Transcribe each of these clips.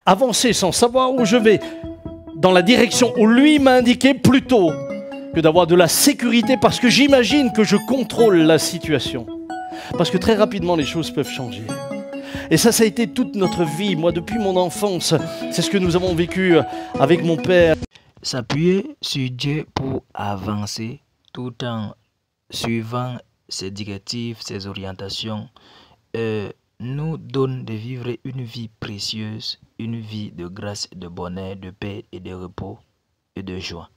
avancer sans savoir où je vais, dans la direction où lui m'a indiqué, plutôt que d'avoir de la sécurité parce que j'imagine que je contrôle la situation. Parce que très rapidement, les choses peuvent changer. Et ça a été toute notre vie. Moi, depuis mon enfance, c'est ce que nous avons vécu avec mon père. S'appuyer sur Dieu pour avancer tout en suivant ses directives, ses orientations, nous donne de vivre une vie précieuse, une vie de grâce, de bonheur, de paix et de repos et de joie.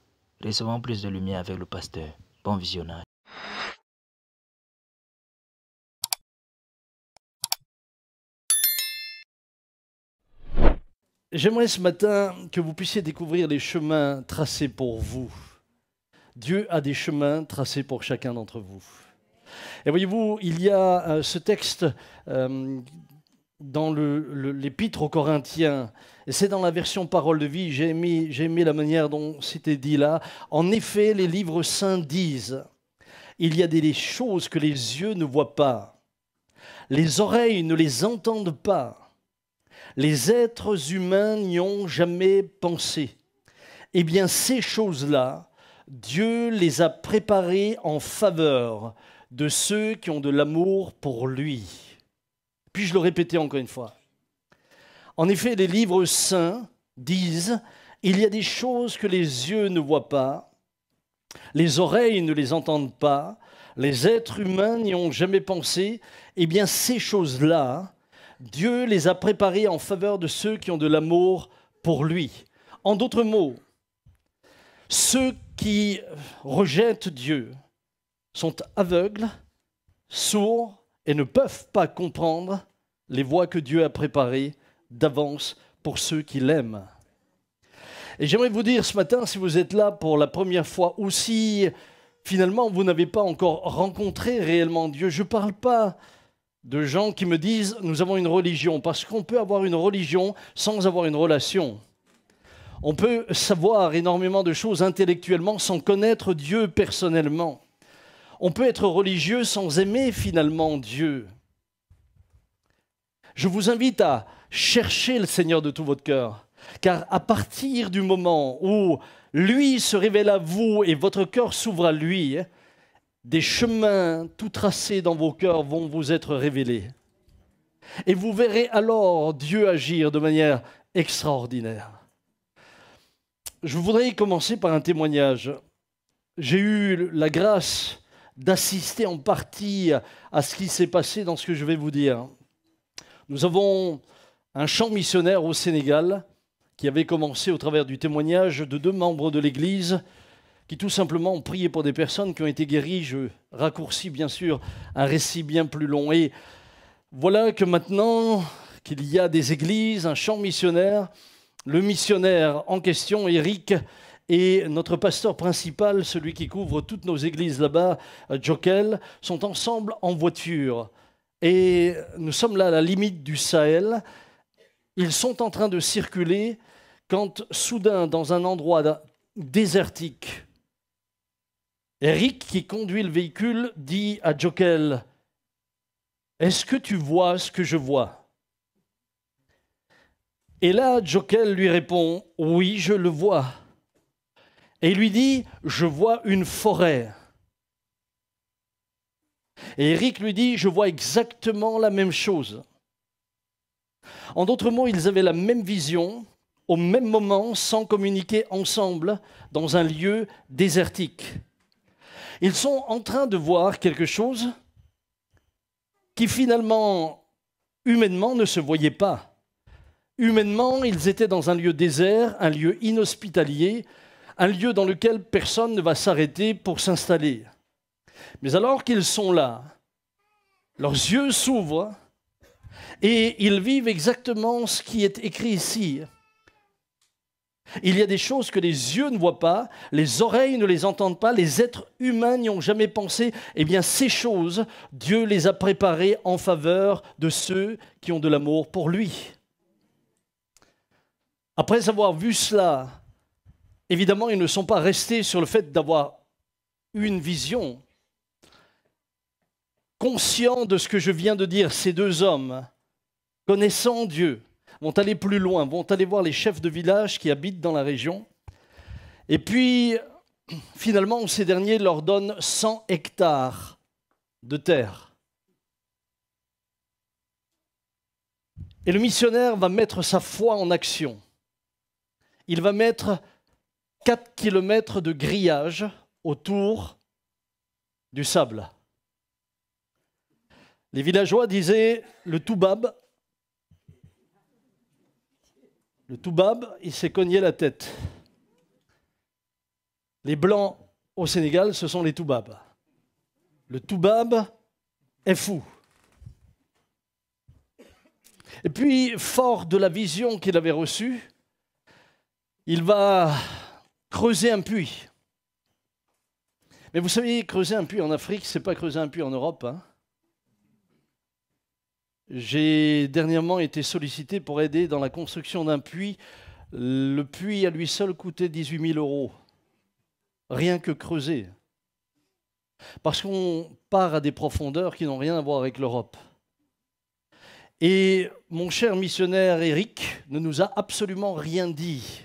Recevons plus de lumière avec le pasteur. Bon visionnage. J'aimerais ce matin que vous puissiez découvrir les chemins tracés pour vous. Dieu a des chemins tracés pour chacun d'entre vous. Et voyez-vous, il y a ce texte dans l'épître aux Corinthiens, et c'est dans la version Parole de vie, j'ai aimé la manière dont c'était dit là. En effet, les livres saints disent, il y a des choses que les yeux ne voient pas, les oreilles ne les entendent pas, les êtres humains n'y ont jamais pensé. Eh bien, ces choses-là, Dieu les a préparées en faveur de ceux qui ont de l'amour pour lui. Puis-je le répéter encore une fois? En effet, les livres saints disent, il y a des choses que les yeux ne voient pas, les oreilles ne les entendent pas, les êtres humains n'y ont jamais pensé. Eh bien, ces choses-là, Dieu les a préparées en faveur de ceux qui ont de l'amour pour lui. En d'autres mots, ceux qui rejettent Dieu sont aveugles, sourds et ne peuvent pas comprendre les voies que Dieu a préparées d'avance pour ceux qui l'aiment. Et j'aimerais vous dire ce matin, si vous êtes là pour la première fois ou si finalement vous n'avez pas encore rencontré réellement Dieu, je ne parle pas de gens qui me disent « nous avons une religion », parce qu'on peut avoir une religion sans avoir une relation. On peut savoir énormément de choses intellectuellement sans connaître Dieu personnellement. On peut être religieux sans aimer finalement Dieu. Je vous invite à chercher le Seigneur de tout votre cœur, car à partir du moment où lui se révèle à vous et votre cœur s'ouvre à lui, des chemins tout tracés dans vos cœurs vont vous être révélés. Et vous verrez alors Dieu agir de manière extraordinaire. Je voudrais commencer par un témoignage. J'ai eu la grâce d'assister en partie à ce qui s'est passé dans ce que je vais vous dire. Nous avons un chant missionnaire au Sénégal qui avait commencé au travers du témoignage de 2 membres de l'Église qui tout simplement ont prié pour des personnes qui ont été guéries. Je raccourcis bien sûr un récit bien plus long. Et voilà que maintenant qu'il y a des églises, un chant missionnaire, le missionnaire en question, Eric, et notre pasteur principal, celui qui couvre toutes nos églises là-bas, Jokel, sont ensemble en voiture. Et nous sommes là à la limite du Sahel. Ils sont en train de circuler quand soudain, dans un endroit désertique, Eric, qui conduit le véhicule, dit à Jokel, « Est-ce que tu vois ce que je vois ?» Et là, Jokel lui répond, « Oui, je le vois. » Et il lui dit, « Je vois une forêt. » Et Eric lui dit, « Je vois exactement la même chose. » En d'autres mots, ils avaient la même vision, au même moment, sans communiquer ensemble, dans un lieu désertique. Ils sont en train de voir quelque chose qui finalement, humainement, ne se voyait pas. Humainement, ils étaient dans un lieu désert, un lieu inhospitalier, un lieu dans lequel personne ne va s'arrêter pour s'installer. Mais alors qu'ils sont là, leurs yeux s'ouvrent et ils vivent exactement ce qui est écrit ici. Il y a des choses que les yeux ne voient pas, les oreilles ne les entendent pas, les êtres humains n'y ont jamais pensé. Eh bien, ces choses, Dieu les a préparées en faveur de ceux qui ont de l'amour pour lui. Après avoir vu cela, évidemment, ils ne sont pas restés sur le fait d'avoir une vision. Conscients de ce que je viens de dire, ces 2 hommes, connaissant Dieu, vont aller plus loin, vont aller voir les chefs de village qui habitent dans la région. Et puis, finalement, ces derniers leur donnent 100 hectares de terre. Et le missionnaire va mettre sa foi en action. Il va mettre 4 kilomètres de grillage autour du sable. Les villageois disaient le toubab. Le toubab, il s'est cogné la tête. Les blancs au Sénégal, ce sont les toubabs. Le toubab est fou. Et puis, fort de la vision qu'il avait reçue, il va creuser un puits. Mais vous savez, creuser un puits en Afrique, ce n'est pas creuser un puits en Europe. Hein. J'ai dernièrement été sollicité pour aider dans la construction d'un puits. Le puits à lui seul coûtait 18 000 €. Rien que creuser. Parce qu'on part à des profondeurs qui n'ont rien à voir avec l'Europe. Et mon cher missionnaire Eric ne nous a absolument rien dit.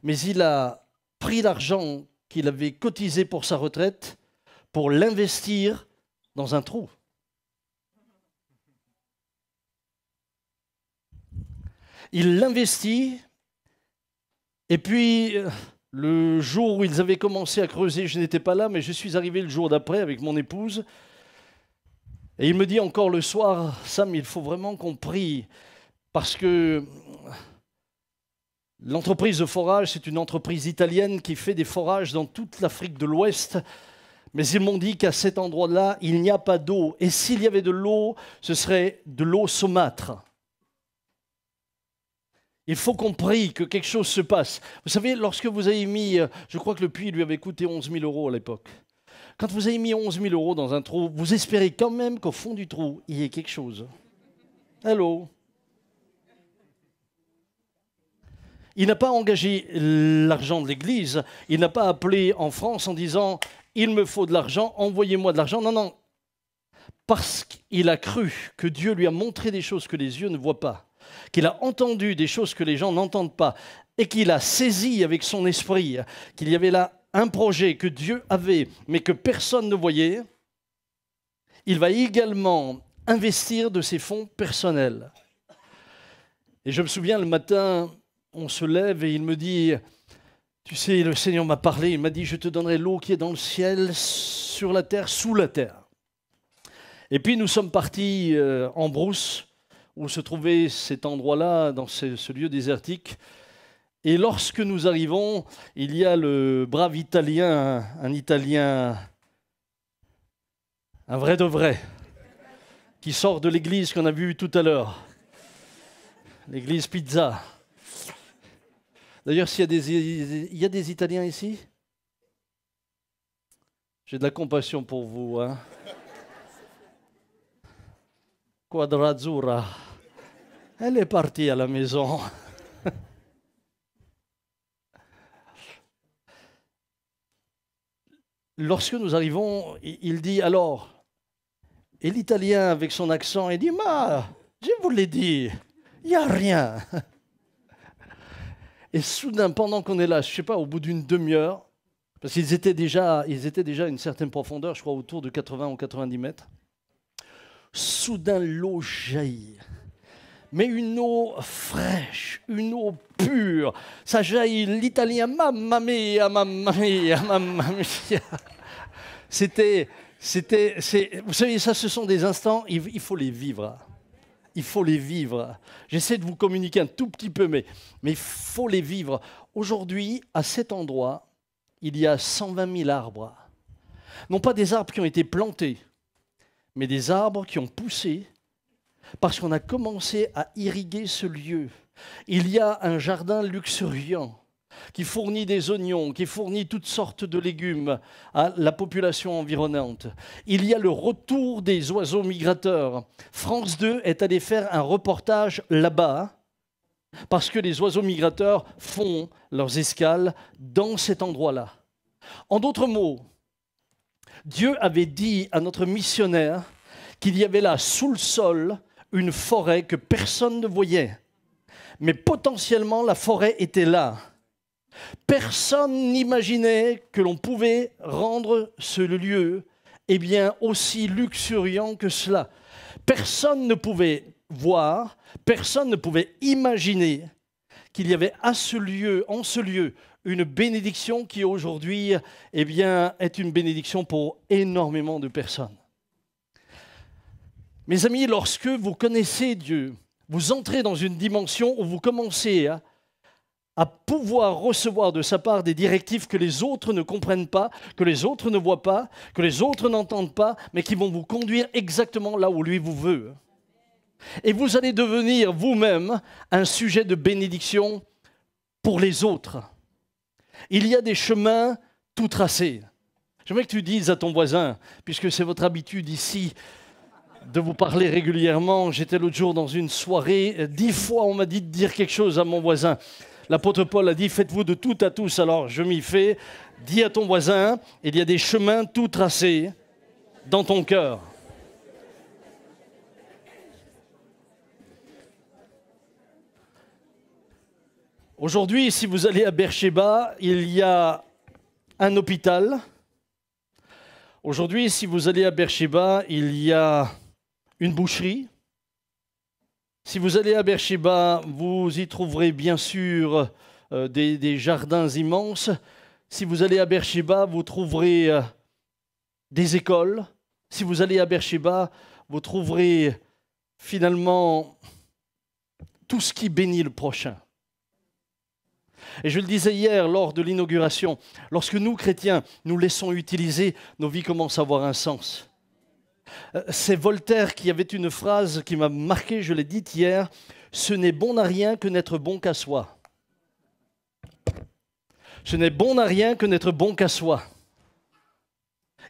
Mais il a pris l'argent qu'il avait cotisé pour sa retraite pour l'investir dans un trou. Il l'investit et puis le jour où ils avaient commencé à creuser, je n'étais pas là, mais je suis arrivé le jour d'après avec mon épouse. Et il me dit encore le soir, Sam, il faut vraiment qu'on prie parce que l'entreprise de forage, c'est une entreprise italienne qui fait des forages dans toute l'Afrique de l'Ouest. Mais ils m'ont dit qu'à cet endroit-là, il n'y a pas d'eau. Et s'il y avait de l'eau, ce serait de l'eau saumâtre. Il faut qu'on prie que quelque chose se passe. Vous savez, lorsque vous avez mis, je crois que le puits lui avait coûté 11 000 € à l'époque. Quand vous avez mis 11 000 € dans un trou, vous espérez quand même qu'au fond du trou, il y ait quelque chose. Allô? Il n'a pas engagé l'argent de l'Église. Il n'a pas appelé en France en disant « il me faut de l'argent, envoyez-moi de l'argent ». Non, non. Parce qu'il a cru que Dieu lui a montré des choses que les yeux ne voient pas, qu'il a entendu des choses que les gens n'entendent pas, et qu'il a saisi avec son esprit qu'il y avait là un projet que Dieu avait, mais que personne ne voyait, il va également investir de ses fonds personnels. Et je me souviens, le matin, on se lève et il me dit, tu sais, le Seigneur m'a parlé, il m'a dit, je te donnerai l'eau qui est dans le ciel, sur la terre, sous la terre. Et puis nous sommes partis en brousse, où se trouvait cet endroit-là, dans ce lieu désertique. Et lorsque nous arrivons, il y a le brave Italien, un Italien, un vrai de vrai, qui sort de l'église qu'on a vue tout à l'heure, l'église Pizza. D'ailleurs, il y a des Italiens ici? J'ai de la compassion pour vous. Hein. Quadrazzura, elle est partie à la maison. Lorsque nous arrivons, il dit alors, et l'Italien avec son accent, il dit, ma, je vous l'ai dit, il n'y a rien. Et soudain, pendant qu'on est là, je ne sais pas, au bout d'une demi-heure, parce qu'ils étaient déjà à une certaine profondeur, je crois autour de 80 ou 90 mètres, soudain l'eau jaillit. Mais une eau fraîche, une eau pure. Ça jaillit, l'Italien, mamma mia, mamma mia, mamma mia. Vous savez, ça, ce sont des instants, il faut les vivre. Il faut les vivre. J'essaie de vous communiquer un tout petit peu, mais il faut les vivre. Aujourd'hui, à cet endroit, il y a 120 000 arbres. Non pas des arbres qui ont été plantés, mais des arbres qui ont poussé parce qu'on a commencé à irriguer ce lieu. Il y a un jardin luxuriant qui fournit des oignons, qui fournit toutes sortes de légumes à la population environnante. Il y a le retour des oiseaux migrateurs. France 2 est allé faire un reportage là-bas parce que les oiseaux migrateurs font leurs escales dans cet endroit-là. En d'autres mots, Dieu avait dit à notre missionnaire qu'il y avait là, sous le sol, une forêt que personne ne voyait. mais potentiellement la forêt était là. Personne n'imaginait que l'on pouvait rendre ce lieu aussi luxuriant que cela. Personne ne pouvait voir, personne ne pouvait imaginer qu'il y avait en ce lieu, une bénédiction qui aujourd'hui est une bénédiction pour énormément de personnes. Mes amis, lorsque vous connaissez Dieu, vous entrez dans une dimension où vous commencez à pouvoir recevoir de sa part des directives que les autres ne comprennent pas, que les autres ne voient pas, que les autres n'entendent pas, mais qui vont vous conduire exactement là où lui vous veut. Et vous allez devenir vous-même un sujet de bénédiction pour les autres. Il y a des chemins tout tracés. J'aimerais que tu dises à ton voisin, puisque c'est votre habitude ici de vous parler régulièrement. J'étais l'autre jour dans une soirée, 10 fois on m'a dit de dire quelque chose à mon voisin. L'apôtre Paul a dit, faites-vous de tout à tous, alors je m'y fais. Dis à ton voisin, il y a des chemins tout tracés dans ton cœur. Aujourd'hui, si vous allez à Beersheba, il y a un hôpital. Aujourd'hui, si vous allez à Beersheba, il y a une boucherie. Si vous allez à Beersheba, vous y trouverez bien sûr des jardins immenses. Si vous allez à Beersheba, vous trouverez des écoles. Si vous allez à Beersheba, vous trouverez finalement tout ce qui bénit le prochain. Et je le disais hier lors de l'inauguration, lorsque nous, chrétiens, nous laissons utiliser, nos vies commencent à avoir un sens. C'est Voltaire qui avait une phrase qui m'a marqué, je l'ai dite hier, « Ce n'est bon à rien que n'être bon qu'à soi. » Ce n'est bon à rien que n'être bon qu'à soi.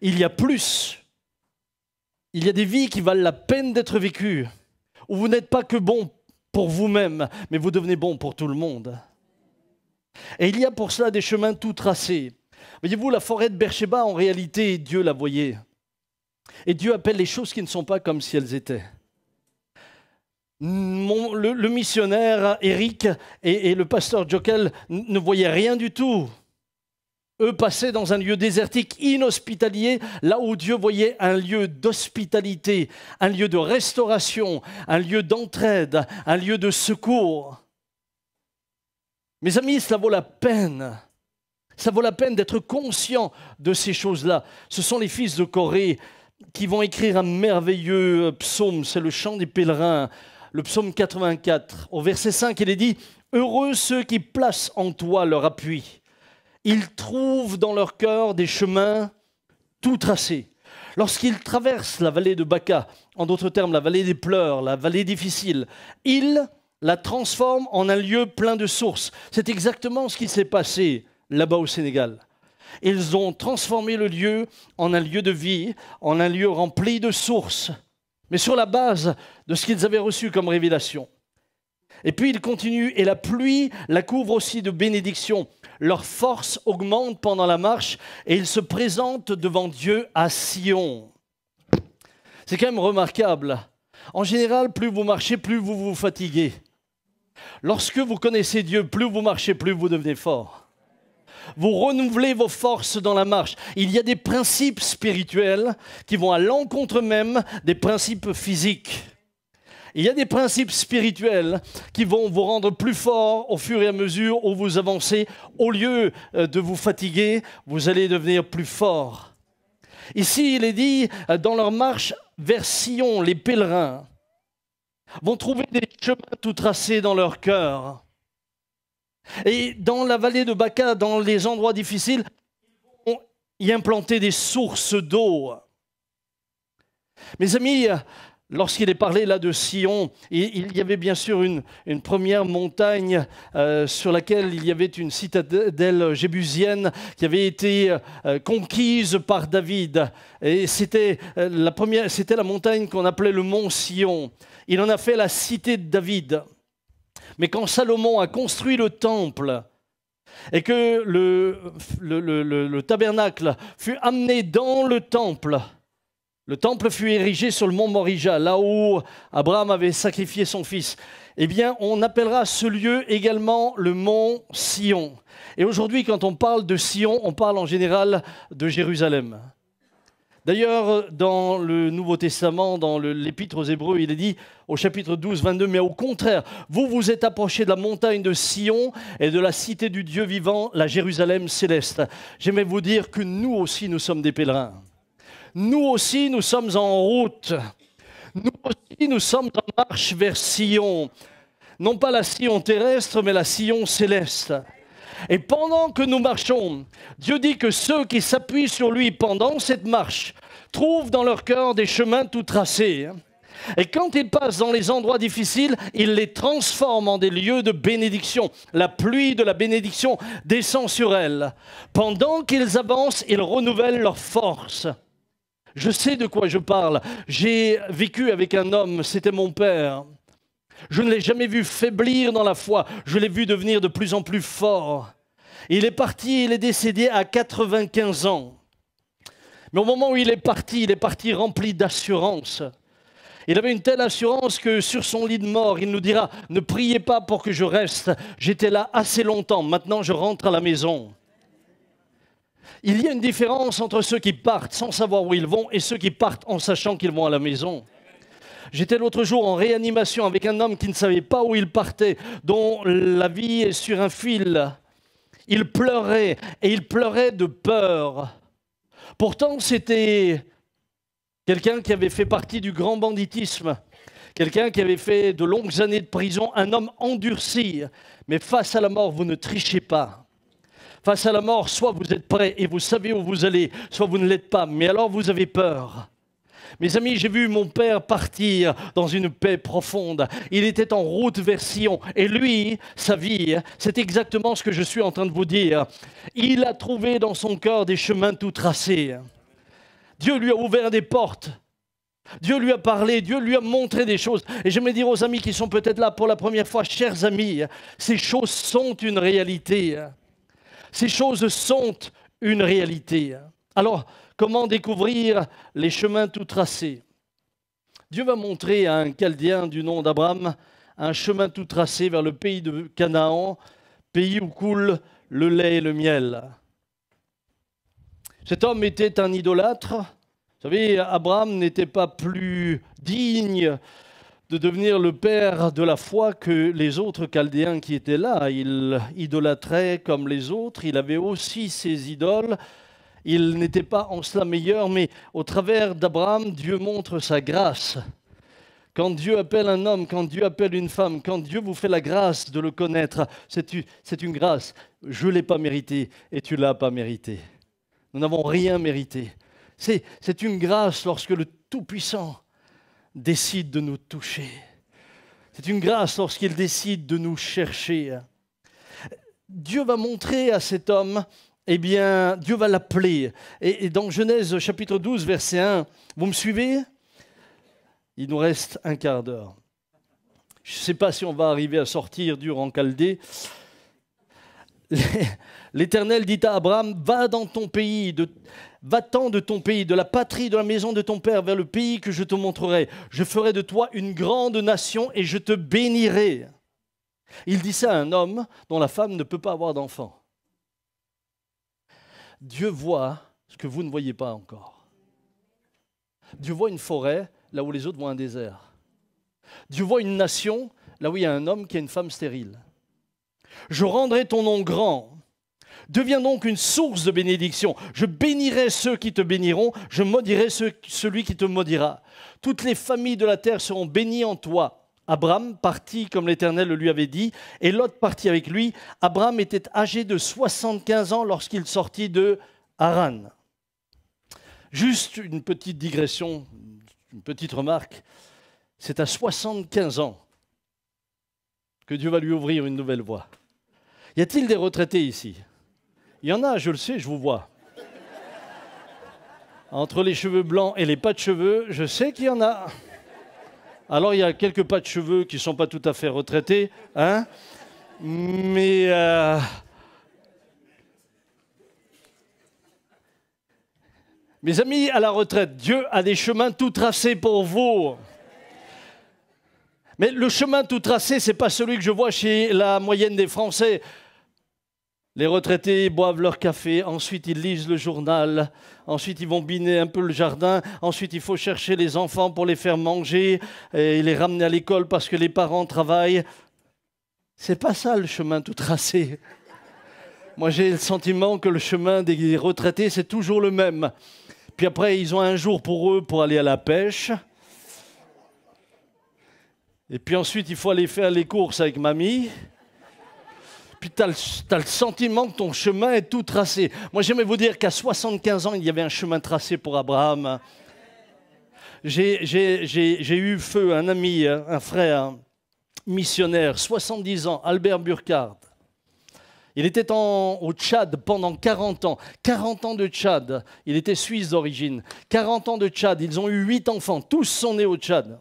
Il y a plus. Il y a des vies qui valent la peine d'être vécues, où vous n'êtes pas que bon pour vous-même, mais vous devenez bon pour tout le monde. Et il y a pour cela des chemins tout tracés. Voyez-vous, la forêt de Beersheba, en réalité, Dieu la voyait. Et Dieu appelle les choses qui ne sont pas comme si elles étaient. Le missionnaire Eric et le pasteur Jokel ne voyaient rien du tout. Eux passaient dans un lieu désertique, inhospitalier, là où Dieu voyait un lieu d'hospitalité, un lieu de restauration, un lieu d'entraide, un lieu de secours. Mes amis, cela vaut la peine. Ça vaut la peine d'être conscient de ces choses-là. Ce sont les fils de Corée qui vont écrire un merveilleux psaume, c'est le chant des pèlerins, le psaume 84. Au verset 5, il est dit « Heureux ceux qui placent en toi leur appui. Ils trouvent dans leur cœur des chemins tout tracés. Lorsqu'ils traversent la vallée de Baca, en d'autres termes la vallée des pleurs, la vallée difficile, ils la transforment en un lieu plein de sources. » C'est exactement ce qui s'est passé là-bas au Sénégal. Ils ont transformé le lieu en un lieu de vie, en un lieu rempli de sources, mais sur la base de ce qu'ils avaient reçu comme révélation. Et puis ils continuent, et la pluie la couvre aussi de bénédictions. Leur force augmente pendant la marche, et ils se présentent devant Dieu à Sion. C'est quand même remarquable. En général, plus vous marchez, plus vous vous fatiguez. Lorsque vous connaissez Dieu, plus vous marchez, plus vous devenez fort. Vous renouvelez vos forces dans la marche. Il y a des principes spirituels qui vont à l'encontre même des principes physiques. Il y a des principes spirituels qui vont vous rendre plus fort au fur et à mesure où vous avancez. Au lieu de vous fatiguer, vous allez devenir plus fort. Ici, il est dit, dans leur marche vers Sion, les pèlerins vont trouver des chemins tout tracés dans leur cœur. Et dans la vallée de Baca, dans les endroits difficiles, ils vont y implanter des sources d'eau. Mes amis, lorsqu'il est parlé là de Sion, il y avait bien sûr une première montagne sur laquelle il y avait une citadelle jébusienne qui avait été conquise par David. Et c'était la montagne qu'on appelait le mont Sion. Il en a fait la cité de David. Mais quand Salomon a construit le temple et que le tabernacle fut amené dans le temple, Le temple fut érigé sur le mont Morija, là où Abraham avait sacrifié son fils. Eh bien, on appellera ce lieu également le mont Sion. Et aujourd'hui, quand on parle de Sion, on parle en général de Jérusalem. D'ailleurs, dans le Nouveau Testament, dans l'Épître aux Hébreux, il est dit au chapitre 12, 22, « Mais au contraire, vous vous êtes approchés de la montagne de Sion et de la cité du Dieu vivant, la Jérusalem céleste. » J'aimerais vous dire que nous aussi, nous sommes des pèlerins. Nous aussi, nous sommes en route. Nous aussi, nous sommes en marche vers Sion. Non pas la Sion terrestre, mais la Sion céleste. Et pendant que nous marchons, Dieu dit que ceux qui s'appuient sur lui pendant cette marche trouvent dans leur cœur des chemins tout tracés. Et quand ils passent dans les endroits difficiles, il les transforme en des lieux de bénédiction. La pluie de la bénédiction descend sur elles. Pendant qu'ils avancent, ils renouvellent leur force. Je sais de quoi je parle. J'ai vécu avec un homme, c'était mon père. Je ne l'ai jamais vu faiblir dans la foi. Je l'ai vu devenir de plus en plus fort. Il est parti, il est décédé à 95 ans. Mais au moment où il est parti rempli d'assurance. Il avait une telle assurance que sur son lit de mort, il nous dira « Ne priez pas pour que je reste. J'étais là assez longtemps. Maintenant, je rentre à la maison. » Il y a une différence entre ceux qui partent sans savoir où ils vont et ceux qui partent en sachant qu'ils vont à la maison. J'étais l'autre jour en réanimation avec un homme qui ne savait pas où il partait, dont la vie est sur un fil. Il pleurait, et il pleurait de peur. Pourtant, c'était quelqu'un qui avait fait partie du grand banditisme, quelqu'un qui avait fait de longues années de prison, un homme endurci. Mais face à la mort, vous ne trichez pas. Face à la mort, soit vous êtes prêt et vous savez où vous allez, soit vous ne l'êtes pas, mais alors vous avez peur. Mes amis, j'ai vu mon père partir dans une paix profonde. Il était en route vers Sion. Et lui, sa vie, c'est exactement ce que je suis en train de vous dire. Il a trouvé dans son cœur des chemins tout tracés. Dieu lui a ouvert des portes. Dieu lui a parlé, Dieu lui a montré des choses. Et j'aimerais dire aux amis qui sont peut-être là pour la première fois, chers amis, ces choses sont une réalité. Ces choses sont une réalité. Alors, comment découvrir les chemins tout tracés? Dieu va montrer à un Chaldéen du nom d'Abraham un chemin tout tracé vers le pays de Canaan, pays où coule le lait et le miel. Cet homme était un idolâtre. Vous savez, Abraham n'était pas plus digne de devenir le père de la foi que les autres Chaldéens qui étaient là. Il idolâtrait comme les autres, il avait aussi ses idoles. Il n'était pas en cela meilleur, mais au travers d'Abraham, Dieu montre sa grâce. Quand Dieu appelle un homme, quand Dieu appelle une femme, quand Dieu vous fait la grâce de le connaître, c'est une grâce. Je ne l'ai pas mérité et tu ne l'as pas mérité. Nous n'avons rien mérité. C'est une grâce lorsque le Tout-Puissant décide de nous toucher. C'est une grâce lorsqu'il décide de nous chercher. Dieu va montrer à cet homme, eh bien, Dieu va l'appeler. Et dans Genèse chapitre 12, verset 1, vous me suivez? Il nous reste un quart d'heure. Je ne sais pas si on va arriver à sortir d'Ur en Chaldée. L'Éternel dit à Abraham, va dans ton pays, va-t'en de ton pays, de la patrie, de la maison de ton père, vers le pays que je te montrerai. Je ferai de toi une grande nation et je te bénirai. Il dit ça à un homme dont la femme ne peut pas avoir d'enfant. Dieu voit ce que vous ne voyez pas encore. Dieu voit une forêt là où les autres voient un désert. Dieu voit une nation là où il y a un homme qui a une femme stérile. Je rendrai ton nom grand. Deviens donc une source de bénédiction. Je bénirai ceux qui te béniront, je maudirai celui qui te maudira. Toutes les familles de la terre seront bénies en toi. Abraham partit comme l'Éternel le lui avait dit, et Lot partit avec lui. Abraham était âgé de 75 ans lorsqu'il sortit de Haran. Juste une petite digression, une petite remarque. C'est à 75 ans que Dieu va lui ouvrir une nouvelle voie. Y a-t-il des retraités ici? Il y en a, je le sais, je vous vois. Entre les cheveux blancs et les pas de cheveux, je sais qu'il y en a. Alors, il y a quelques pas de cheveux qui ne sont pas tout à fait retraités, hein? Mais Mes amis, à la retraite, Dieu a des chemins tout tracés pour vous. Mais le chemin tout tracé, ce n'est pas celui que je vois chez la moyenne des Français. Les retraités boivent leur café, ensuite ils lisent le journal, ensuite ils vont biner un peu le jardin, ensuite il faut chercher les enfants pour les faire manger et les ramener à l'école parce que les parents travaillent. C'est pas ça le chemin tout tracé. Moi j'ai le sentiment que le chemin des retraités c'est toujours le même. Puis après ils ont un jour pour eux pour aller à la pêche. Et puis ensuite il faut aller faire les courses avec mamie. Puis tu as le sentiment que ton chemin est tout tracé. Moi, j'aimerais vous dire qu'à 75 ans, il y avait un chemin tracé pour Abraham. J'ai eu feu, un ami, un frère missionnaire, 70 ans, Albert Burkhardt. Il était au Tchad pendant 40 ans. 40 ans de Tchad. Il était suisse d'origine. 40 ans de Tchad. Ils ont eu 8 enfants. Tous sont nés au Tchad.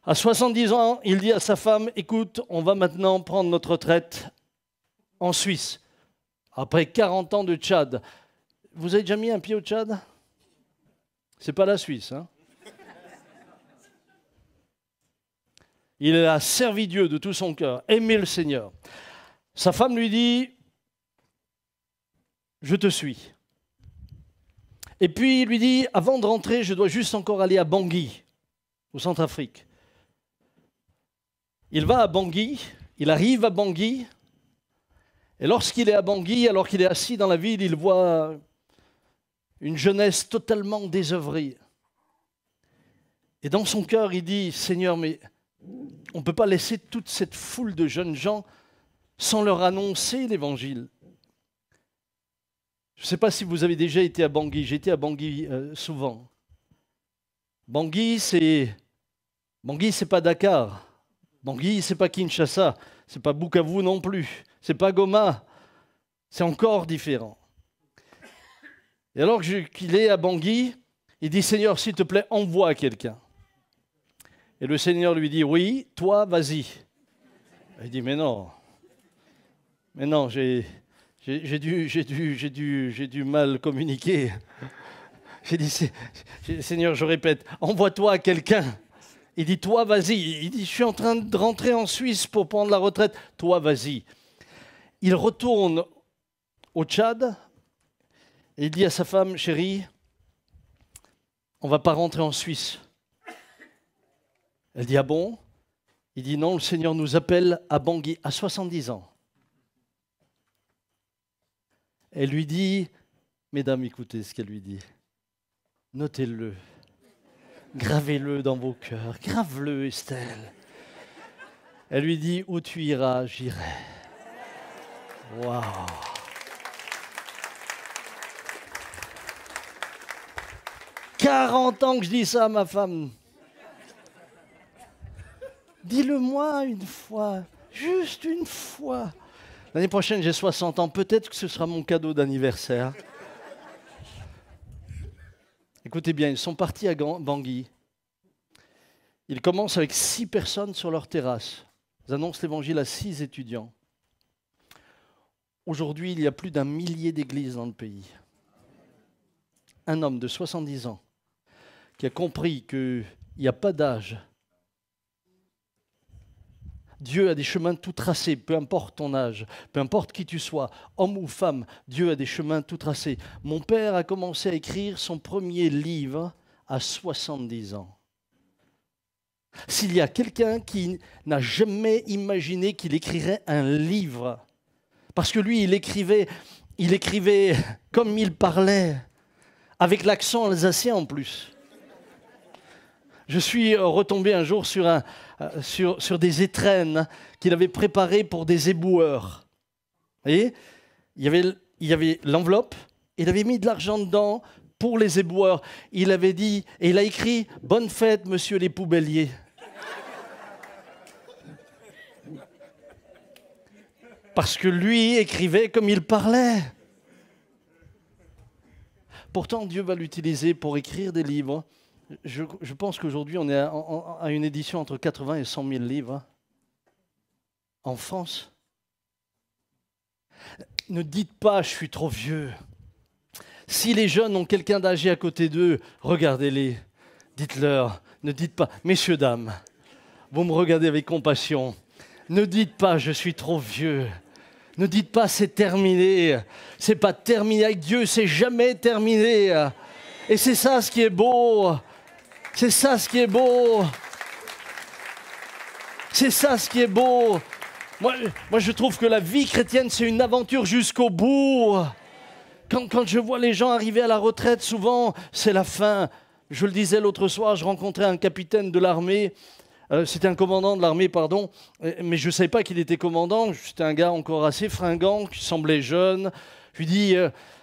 À 70 ans, il dit à sa femme, écoute, on va maintenant prendre notre retraite en Suisse. Après 40 ans de Tchad. Vous avez déjà mis un pied au Tchad? C'est pas la Suisse, hein? Il a servi Dieu de tout son cœur, aimé le Seigneur. Sa femme lui dit, je te suis. Et puis il lui dit, avant de rentrer, je dois juste encore aller à Bangui, au Centrafrique. Il va à Bangui, il arrive à Bangui, et lorsqu'il est à Bangui, alors qu'il est assis dans la ville, il voit une jeunesse totalement désœuvrée. Et dans son cœur, il dit, Seigneur, mais on ne peut pas laisser toute cette foule de jeunes gens sans leur annoncer l'évangile. Je ne sais pas si vous avez déjà été à Bangui, j'ai été à Bangui souvent. Bangui, c'est pas Dakar. Bangui, c'est pas Kinshasa, c'est pas Bukavu non plus, c'est pas Goma, c'est encore différent. Et alors qu'il est à Bangui, il dit, Seigneur, s'il te plaît, envoie quelqu'un. Et le Seigneur lui dit, oui, toi, vas-y. Il dit, mais non, j'ai dû mal communiquer. J'ai dit, Seigneur, je répète, envoie-toi quelqu'un. Il dit, toi, vas-y. Il dit, je suis en train de rentrer en Suisse pour prendre la retraite. Toi, vas-y. Il retourne au Tchad et il dit à sa femme, chérie, on ne va pas rentrer en Suisse. Elle dit, ah bon? Il dit, non, le Seigneur nous appelle à Bangui, à 70 ans. Elle lui dit, mesdames, écoutez ce qu'elle lui dit. Notez-le. Gravez-le dans vos cœurs. Grave-le, Estelle. Elle lui dit, où tu iras, j'irai. Waouh! 40 ans que je dis ça à ma femme. Dis-le-moi une fois, juste une fois. L'année prochaine, j'ai 60 ans. Peut-être que ce sera mon cadeau d'anniversaire. Écoutez bien, ils sont partis à Bangui. Ils commencent avec 6 personnes sur leur terrasse. Ils annoncent l'évangile à 6 étudiants. Aujourd'hui, il y a plus d'1 millier d'églises dans le pays. Un homme de 70 ans qui a compris qu'il n'y a pas d'âge. Dieu a des chemins tout tracés, peu importe ton âge, peu importe qui tu sois, homme ou femme, Dieu a des chemins tout tracés. Mon père a commencé à écrire son premier livre à 70 ans. S'il y a quelqu'un qui n'a jamais imaginé qu'il écrirait un livre, parce que lui, il écrivait comme il parlait, avec l'accent alsacien en plus. Je suis retombé un jour sur des étrennes qu'il avait préparées pour des éboueurs. Vous voyez, il y avait l'enveloppe, il avait mis de l'argent dedans pour les éboueurs. Il avait dit, et il a écrit « Bonne fête, monsieur les poubelliers ». Parce que lui écrivait comme il parlait. Pourtant, Dieu va l'utiliser pour écrire des livres. Je pense qu'aujourd'hui, on est à une édition entre 80 et 100 000 livres en France. Ne dites pas « je suis trop vieux ». Si les jeunes ont quelqu'un d'âgé à côté d'eux, regardez-les. Dites-leur, ne dites pas, messieurs, dames, vous me regardez avec compassion. Ne dites pas, je suis trop vieux. Ne dites pas, c'est terminé. C'est pas terminé avec Dieu, c'est jamais terminé. Et c'est ça ce qui est beau. C'est ça ce qui est beau. C'est ça ce qui est beau. Moi, je trouve que la vie chrétienne, c'est une aventure jusqu'au bout. Quand je vois les gens arriver à la retraite, souvent, c'est la fin. Je le disais l'autre soir, je rencontrais un capitaine de l'armée. C'était un commandant de l'armée, pardon. Mais je ne savais pas qu'il était commandant. C'était un gars encore assez fringant, qui semblait jeune. Je lui dis,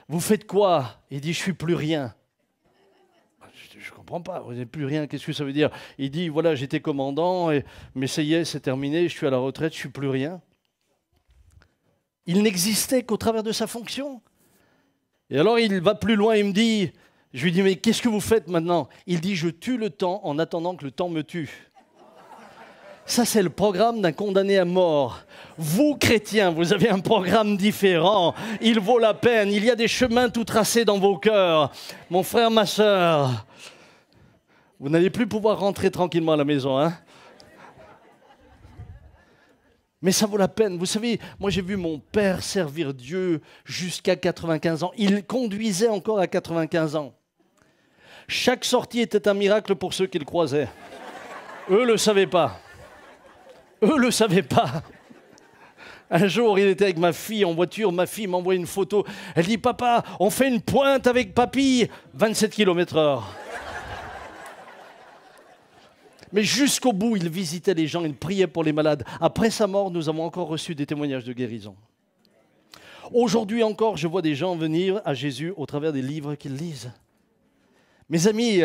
vous faites quoi? Il dit, je ne suis plus rien. Je ne comprends pas, vous n'êtes plus rien, qu'est-ce que ça veut dire? Il dit, voilà, j'étais commandant, mais ça y est, c'est terminé, je suis à la retraite, je ne suis plus rien. Il n'existait qu'au travers de sa fonction. Et alors il va plus loin, il me dit, je lui dis, mais qu'est-ce que vous faites maintenant? Il dit, je tue le temps en attendant que le temps me tue. Ça, c'est le programme d'un condamné à mort. Vous, chrétiens, vous avez un programme différent. Il vaut la peine. Il y a des chemins tout tracés dans vos cœurs. Mon frère, ma sœur, vous n'allez plus pouvoir rentrer tranquillement à la maison, hein? Mais ça vaut la peine. Vous savez, moi j'ai vu mon père servir Dieu jusqu'à 95 ans. Il conduisait encore à 95 ans. Chaque sortie était un miracle pour ceux qui le croisaient. Eux ne le savaient pas. Eux ne le savaient pas. Un jour, il était avec ma fille en voiture. Ma fille m'envoie une photo. Elle dit, papa, on fait une pointe avec papy. 27 km/h. Mais jusqu'au bout, il visitait les gens, il priait pour les malades. Après sa mort, nous avons encore reçu des témoignages de guérison. Aujourd'hui encore, je vois des gens venir à Jésus au travers des livres qu'ils lisent. Mes amis,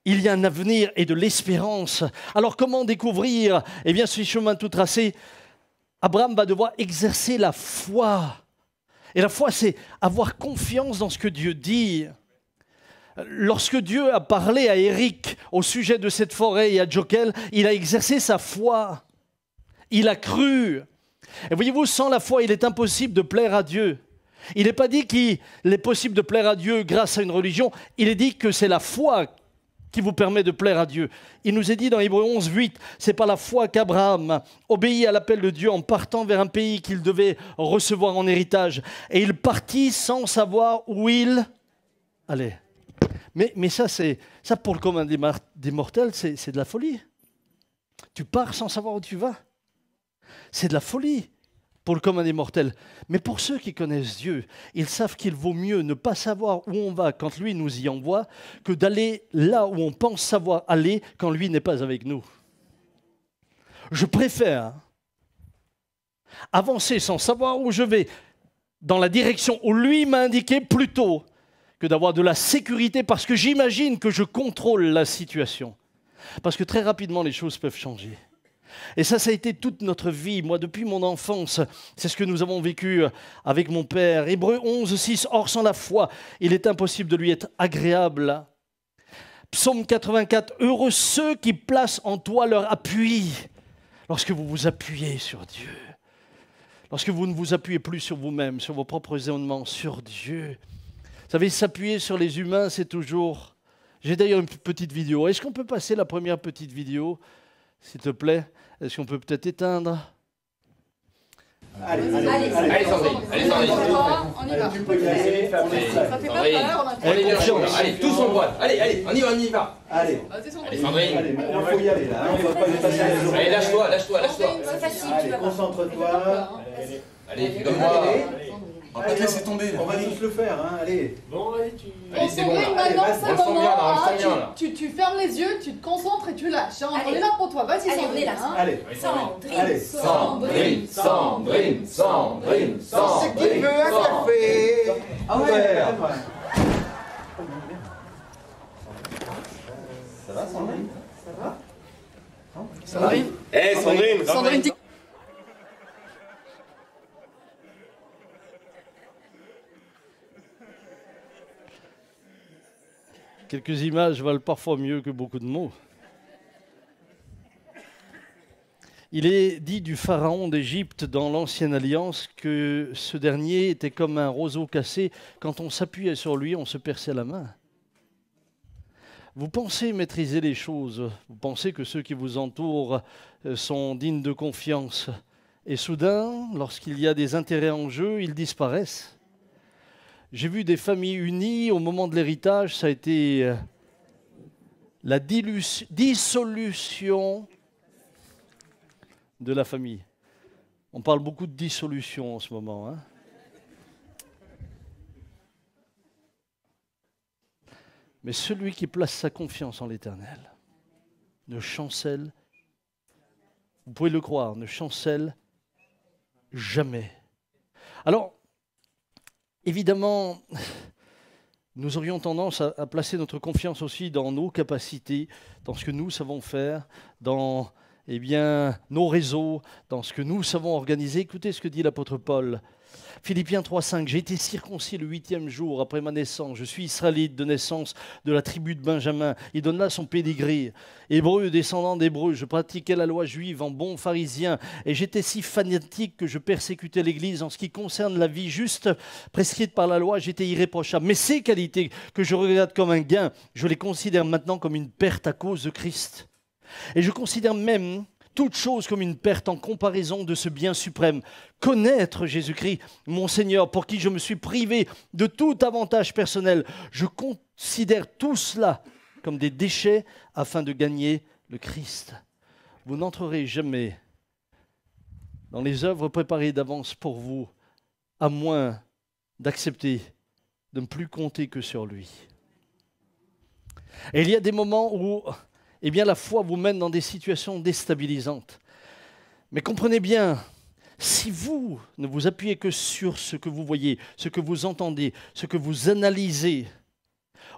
il y a un avenir et de l'espérance. Alors comment découvrir, eh bien, ce chemin tout tracé? Abraham va devoir exercer la foi. Et la foi, c'est avoir confiance dans ce que Dieu dit. Lorsque Dieu a parlé à Éric au sujet de cette forêt et à Jokel, il a exercé sa foi. Il a cru. Et voyez-vous, sans la foi, il est impossible de plaire à Dieu. Il n'est pas dit qu'il est possible de plaire à Dieu grâce à une religion. Il est dit que c'est la foi qui vous permet de plaire à Dieu. Il nous est dit dans Hébreux 11, 8, c'est par la foi qu'Abraham obéit à l'appel de Dieu en partant vers un pays qu'il devait recevoir en héritage. Et il partit sans savoir où il allait. Mais ça, pour le commun des mortels, c'est de la folie. Tu pars sans savoir où tu vas. C'est de la folie pour le commun des mortels. Mais pour ceux qui connaissent Dieu, ils savent qu'il vaut mieux ne pas savoir où on va quand lui nous y envoie que d'aller là où on pense savoir aller quand lui n'est pas avec nous. Je préfère avancer sans savoir où je vais dans la direction où lui m'a indiqué plutôt que d'avoir de la sécurité parce que j'imagine que je contrôle la situation. Parce que très rapidement, les choses peuvent changer. Et ça a été toute notre vie. Moi, depuis mon enfance, c'est ce que nous avons vécu avec mon père. Hébreux 11, 6, or sans la foi, il est impossible de lui être agréable. Psaume 84, heureux ceux qui placent en toi leur appui. Lorsque vous vous appuyez sur Dieu, lorsque vous ne vous appuyez plus sur vous-même, sur vos propres raisonnements, sur Dieu. Vous savez, s'appuyer sur les humains, c'est toujours... J'ai d'ailleurs une petite vidéo. Est-ce qu'on peut passer la première petite vidéo, s'il te plaît? Est-ce qu'on peut peut-être éteindre? Allez, Sandrine. On y va. Tu peux y aller, faire ça fait pas peur. Allez, tous en boîte. Allez, on y va. Allez, Sandrine. Allez, maintenant il faut y aller là. On va pas dépasser les oreilles. Allez, lâche-toi. C'est facile, tu vas. Concentre-toi. Allez, fais comme moi. On va pas te laisser tomber. On va tous le faire, hein. Allez. Bon, allez, Allez, c'est bon là. Maintenant, c'est le moment. Là. Tu fermes les yeux, tu te concentres et tu lâches. Hein. On est là pour toi. Vas-y, Allez, Sandrine. Allez. Sandrine. C'est qui veut un café? Ah ouais. Ça va, Sandrine? Ça va? Sandrine. Sandrine, Quelques images valent parfois mieux que beaucoup de mots. Il est dit du pharaon d'Égypte dans l'Ancienne Alliance que ce dernier était comme un roseau cassé. Quand on s'appuyait sur lui, on se perçait la main. Vous pensez maîtriser les choses, vous pensez que ceux qui vous entourent sont dignes de confiance. Et soudain, lorsqu'il y a des intérêts en jeu, ils disparaissent. J'ai vu des familles unies au moment de l'héritage, ça a été la dissolution de la famille. On parle beaucoup de dissolution en ce moment, hein. Mais celui qui place sa confiance en l'Éternel ne chancelle, vous pouvez le croire, ne chancelle jamais. Alors, évidemment, nous aurions tendance à placer notre confiance aussi dans nos capacités, dans ce que nous savons faire, dans nos réseaux, dans ce que nous savons organiser. Écoutez ce que dit l'apôtre Paul. Philippiens 3,5, j'ai été circoncis le 8e jour après ma naissance. Je suis israélite de naissance de la tribu de Benjamin. Il donne là son pédigré. Hébreu, descendant d'Hébreu, je pratiquais la loi juive en bon pharisien. Et j'étais si fanatique que je persécutais l'Église. En ce qui concerne la vie juste prescrite par la loi, j'étais irréprochable. Mais ces qualités que je regarde comme un gain, je les considère maintenant comme une perte à cause de Christ. Et je considère même toute chose comme une perte en comparaison de ce bien suprême. Connaître Jésus-Christ, mon Seigneur, pour qui je me suis privé de tout avantage personnel. Je considère tout cela comme des déchets afin de gagner le Christ. Vous n'entrerez jamais dans les œuvres préparées d'avance pour vous, à moins d'accepter de ne plus compter que sur lui. Et il y a des moments où la foi vous mène dans des situations déstabilisantes. Mais comprenez bien, si vous ne vous appuyez que sur ce que vous voyez, ce que vous entendez, ce que vous analysez,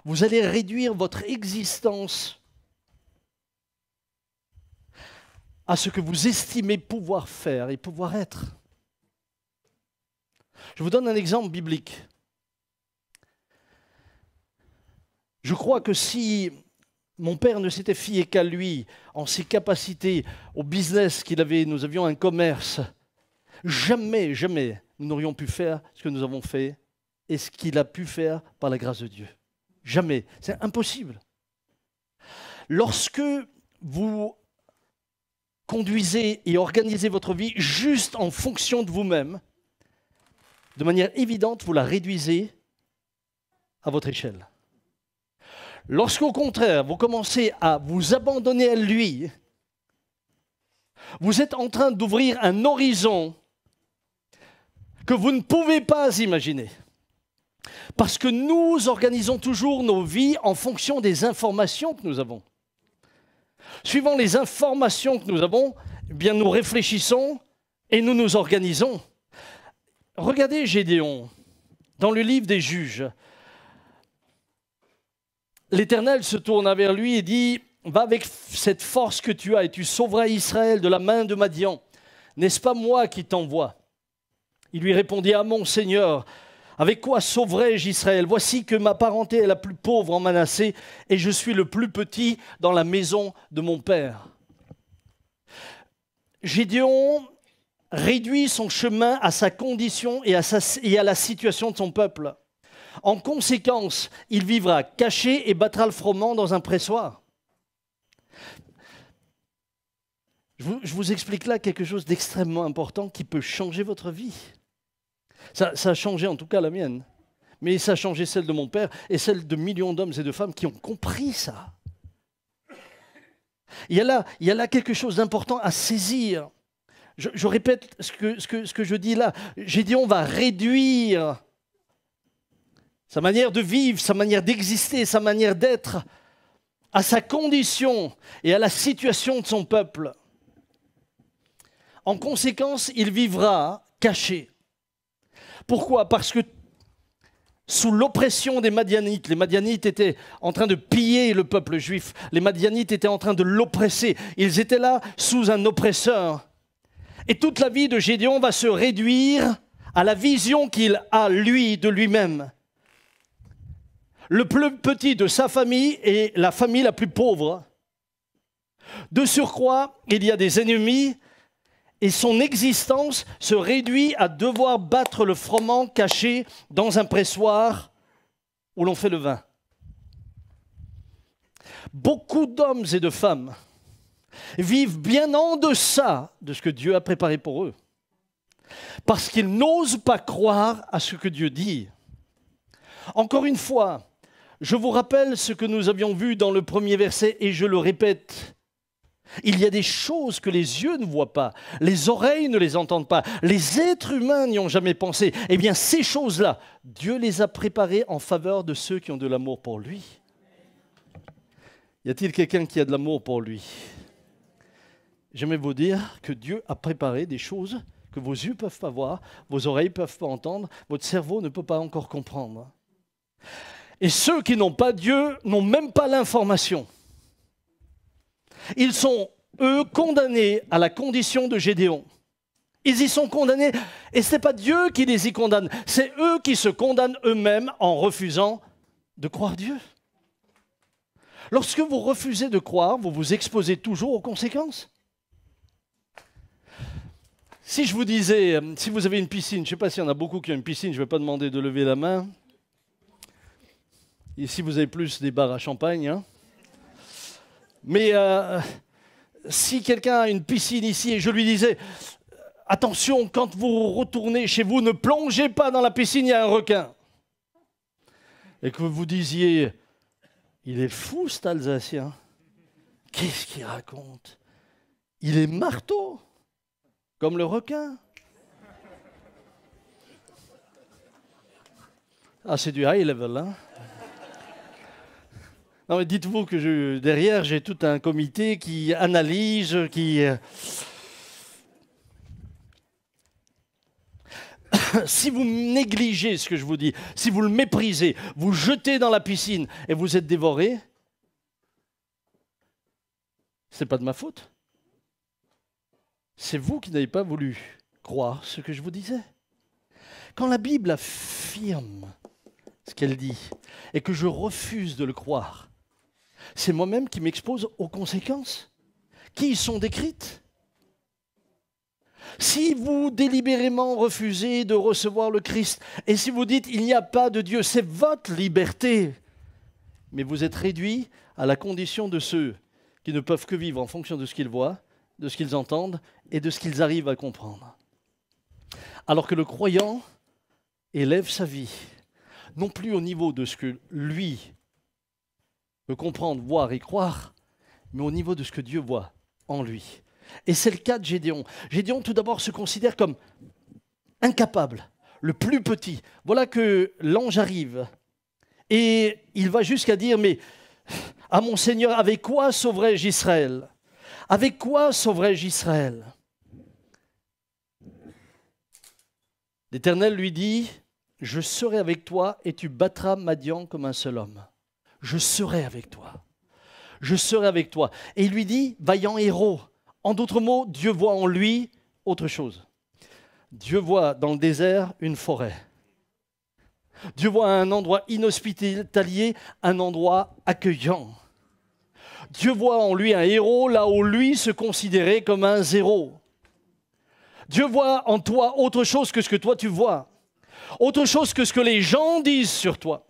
vous allez réduire votre existence à ce que vous estimez pouvoir faire et pouvoir être. Je vous donne un exemple biblique. Je crois que si mon père ne s'était fié qu'à lui, en ses capacités, au business qu'il avait, nous avions un commerce, jamais nous n'aurions pu faire ce que nous avons fait et ce qu'il a pu faire par la grâce de Dieu. Jamais. C'est impossible. Lorsque vous conduisez et organisez votre vie juste en fonction de vous-même, de manière évidente, vous la réduisez à votre échelle. Lorsqu'au contraire, vous commencez à vous abandonner à lui, vous êtes en train d'ouvrir un horizon que vous ne pouvez pas imaginer. Parce que nous organisons toujours nos vies en fonction des informations que nous avons. Suivant les informations que nous avons, nous réfléchissons et nous nous organisons. Regardez Gédéon, dans le livre des Juges. L'Éternel se tourna vers lui et dit « Va avec cette force que tu as et tu sauveras Israël de la main de Madian. N'est-ce pas moi qui t'envoie ?» Il lui répondit « Ah mon Seigneur, avec quoi sauverai-je Israël? Voici que ma parenté est la plus pauvre en Manassé et je suis le plus petit dans la maison de mon père. » Gédéon réduit son chemin à sa condition et à la situation de son peuple. En conséquence, il vivra caché et battra le froment dans un pressoir. Je vous explique là quelque chose d'extrêmement important qui peut changer votre vie. Ça a changé en tout cas la mienne, mais ça a changé celle de mon père et celle de millions d'hommes et de femmes qui ont compris ça. Il y a là quelque chose d'important à saisir. Je répète ce que je dis là. Gédéon va réduire sa manière de vivre, sa manière d'exister, sa manière d'être, à sa condition et à la situation de son peuple. En conséquence, il vivra caché. Pourquoi? Parce que sous l'oppression des Madianites, les Madianites étaient en train de piller le peuple juif, les Madianites étaient en train de l'oppresser, ils étaient là sous un oppresseur. Et toute la vie de Gédéon va se réduire à la vision qu'il a, lui, de lui-même. Le plus petit de sa famille est la famille la plus pauvre. De surcroît, il y a des ennemis et son existence se réduit à devoir battre le froment caché dans un pressoir où l'on fait le vin. Beaucoup d'hommes et de femmes vivent bien en deçà de ce que Dieu a préparé pour eux, parce qu'ils n'osent pas croire à ce que Dieu dit. Encore une fois, je vous rappelle ce que nous avions vu dans le premier verset, et je le répète. Il y a des choses que les yeux ne voient pas, les oreilles ne les entendent pas, les êtres humains n'y ont jamais pensé. Eh bien, ces choses-là, Dieu les a préparées en faveur de ceux qui ont de l'amour pour lui. Y a-t-il quelqu'un qui a de l'amour pour lui? J'aimerais vous dire que Dieu a préparé des choses que vos yeux ne peuvent pas voir, vos oreilles ne peuvent pas entendre, votre cerveau ne peut pas encore comprendre. Et ceux qui n'ont pas Dieu n'ont même pas l'information. Ils sont, eux, condamnés à la condition de Gédéon. Ils y sont condamnés, et ce n'est pas Dieu qui les y condamne, c'est eux qui se condamnent eux-mêmes en refusant de croire Dieu. Lorsque vous refusez de croire, vous vous exposez toujours aux conséquences. Si je vous disais, si vous avez une piscine, je ne sais pas s'il y en a beaucoup qui ont une piscine, je ne vais pas demander de lever la main. Ici, vous avez plus des bars à champagne, hein. Mais si quelqu'un a une piscine ici et je lui disais, attention, quand vous retournez chez vous, ne plongez pas dans la piscine, il y a un requin. Et que vous disiez, il est fou cet Alsacien. Qu'est-ce qu'il raconte? Il est marteau, comme le requin. Ah, c'est du high level, hein. Non, mais dites-vous que derrière, j'ai tout un comité qui analyse, qui... Si vous négligez ce que je vous dis, si vous le méprisez, vous jetez dans la piscine et vous êtes dévoré, ce n'est pas de ma faute. C'est vous qui n'avez pas voulu croire ce que je vous disais. Quand la Bible affirme ce qu'elle dit et que je refuse de le croire, c'est moi-même qui m'expose aux conséquences qui y sont décrites. Si vous délibérément refusez de recevoir le Christ, et si vous dites il n'y a pas de Dieu, c'est votre liberté, mais vous êtes réduit à la condition de ceux qui ne peuvent que vivre en fonction de ce qu'ils voient, de ce qu'ils entendent et de ce qu'ils arrivent à comprendre. Alors que le croyant élève sa vie, non plus au niveau de ce que lui peut comprendre, voir et croire, mais au niveau de ce que Dieu voit en lui. Et c'est le cas de Gédéon. Gédéon, tout d'abord, se considère comme incapable, le plus petit. Voilà que l'ange arrive et il va jusqu'à dire, mais à mon Seigneur, avec quoi sauverai-je Israël? Avec quoi sauverai-je Israël? L'Éternel lui dit, je serai avec toi et tu battras Madian comme un seul homme. Je serai avec toi. Je serai avec toi. Et il lui dit, vaillant héros. En d'autres mots, Dieu voit en lui autre chose. Dieu voit dans le désert une forêt. Dieu voit un endroit inhospitalier, un endroit accueillant. Dieu voit en lui un héros là où lui se considérait comme un zéro. Dieu voit en toi autre chose que ce que toi tu vois. Autre chose que ce que les gens disent sur toi.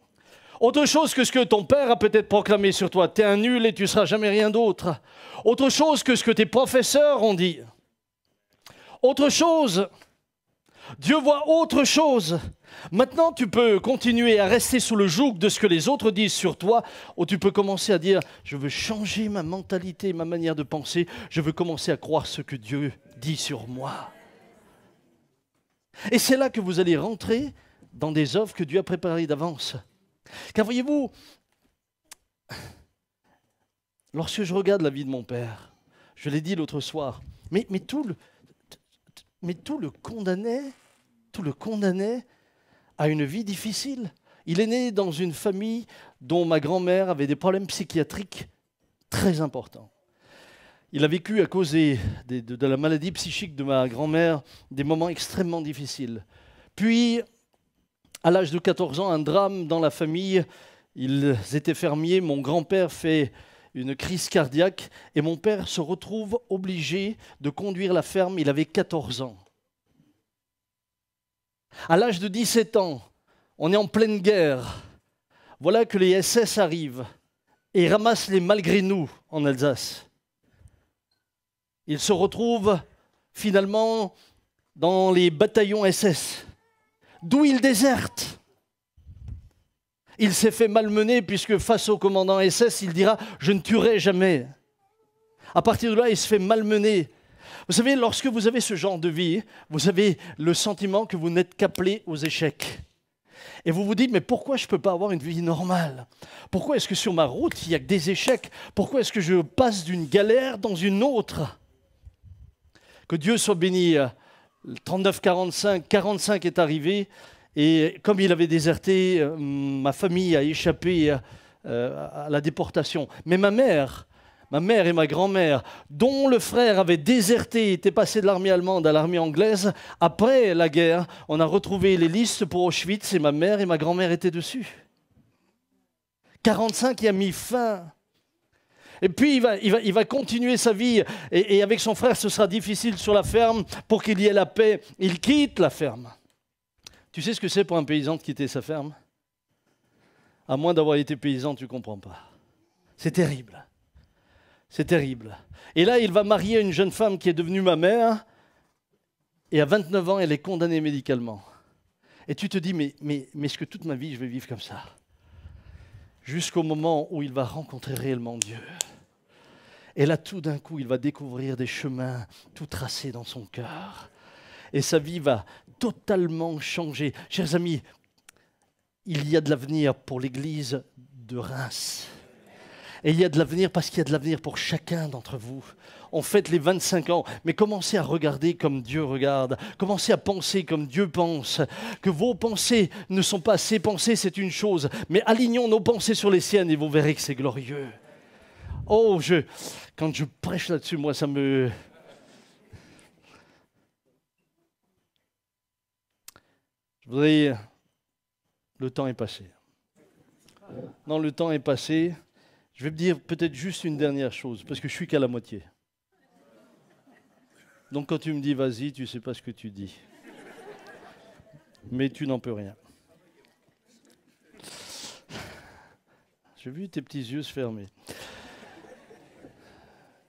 Autre chose que ce que ton père a peut-être proclamé sur toi. Tu es un nul et tu ne seras jamais rien d'autre. Autre chose que ce que tes professeurs ont dit. Autre chose. Dieu voit autre chose. Maintenant, tu peux continuer à rester sous le joug de ce que les autres disent sur toi, ou tu peux commencer à dire, je veux changer ma mentalité, ma manière de penser. Je veux commencer à croire ce que Dieu dit sur moi. Et c'est là que vous allez rentrer dans des œuvres que Dieu a préparées d'avance. Car voyez-vous, lorsque je regarde la vie de mon père, je l'ai dit l'autre soir, mais tout le condamnait à une vie difficile. Il est né dans une famille dont ma grand-mère avait des problèmes psychiatriques très importants. Il a vécu à cause de la maladie psychique de ma grand-mère des moments extrêmement difficiles. Puis, à l'âge de 14 ans, un drame dans la famille. Ils étaient fermiers. Mon grand-père fait une crise cardiaque et mon père se retrouve obligé de conduire la ferme. Il avait 14 ans. À l'âge de 17 ans, on est en pleine guerre. Voilà que les SS arrivent et ramassent les malgré nous en Alsace. Il se retrouve finalement dans les bataillons SS, d'où il déserte. Il s'est fait malmener puisque face au commandant SS, il dira « je ne tuerai jamais ». À partir de là, il se fait malmener. Vous savez, lorsque vous avez ce genre de vie, vous avez le sentiment que vous n'êtes qu'appelé aux échecs. Et vous vous dites, mais pourquoi je ne peux pas avoir une vie normale? Pourquoi est-ce que sur ma route, il n'y a que des échecs? Pourquoi est-ce que je passe d'une galère dans une autre? Que Dieu soit béni. 39-45, 45 est arrivé. Et comme il avait déserté, ma famille a échappé à la déportation. Mais ma mère et ma grand-mère, dont le frère avait déserté, était passé de l'armée allemande à l'armée anglaise, après la guerre, on a retrouvé les listes pour Auschwitz et ma mère et ma grand-mère étaient dessus. 45, il a mis fin. Et puis il va continuer sa vie et avec son frère, ce sera difficile sur la ferme pour qu'il y ait la paix. Il quitte la ferme. Tu sais ce que c'est pour un paysan de quitter sa ferme? À moins d'avoir été paysan, tu ne comprends pas. C'est terrible. C'est terrible. Et là, il va marier une jeune femme qui est devenue ma mère. Et à 29 ans, elle est condamnée médicalement. Et tu te dis, mais est-ce que toute ma vie, je vais vivre comme ça? Jusqu'au moment où il va rencontrer réellement Dieu. Et là, tout d'un coup, il va découvrir des chemins tout tracés dans son cœur. Et sa vie va totalement changer. Chers amis, il y a de l'avenir pour l'église de Reims. Et il y a de l'avenir parce qu'il y a de l'avenir pour chacun d'entre vous. On fête les 25 ans, mais commencez à regarder comme Dieu regarde. Commencez à penser comme Dieu pense. Que vos pensées ne sont pas ses pensées, c'est une chose. Mais alignons nos pensées sur les siennes et vous verrez que c'est glorieux. Oh, quand je prêche là-dessus, moi, ça me... Je voudrais... Le temps est passé. Non, le temps est passé. Je vais me dire peut-être juste une dernière chose, parce que je suis qu'à la moitié. Donc quand tu me dis vas-y, tu ne sais pas ce que tu dis. Mais tu n'en peux rien. J'ai vu tes petits yeux se fermer.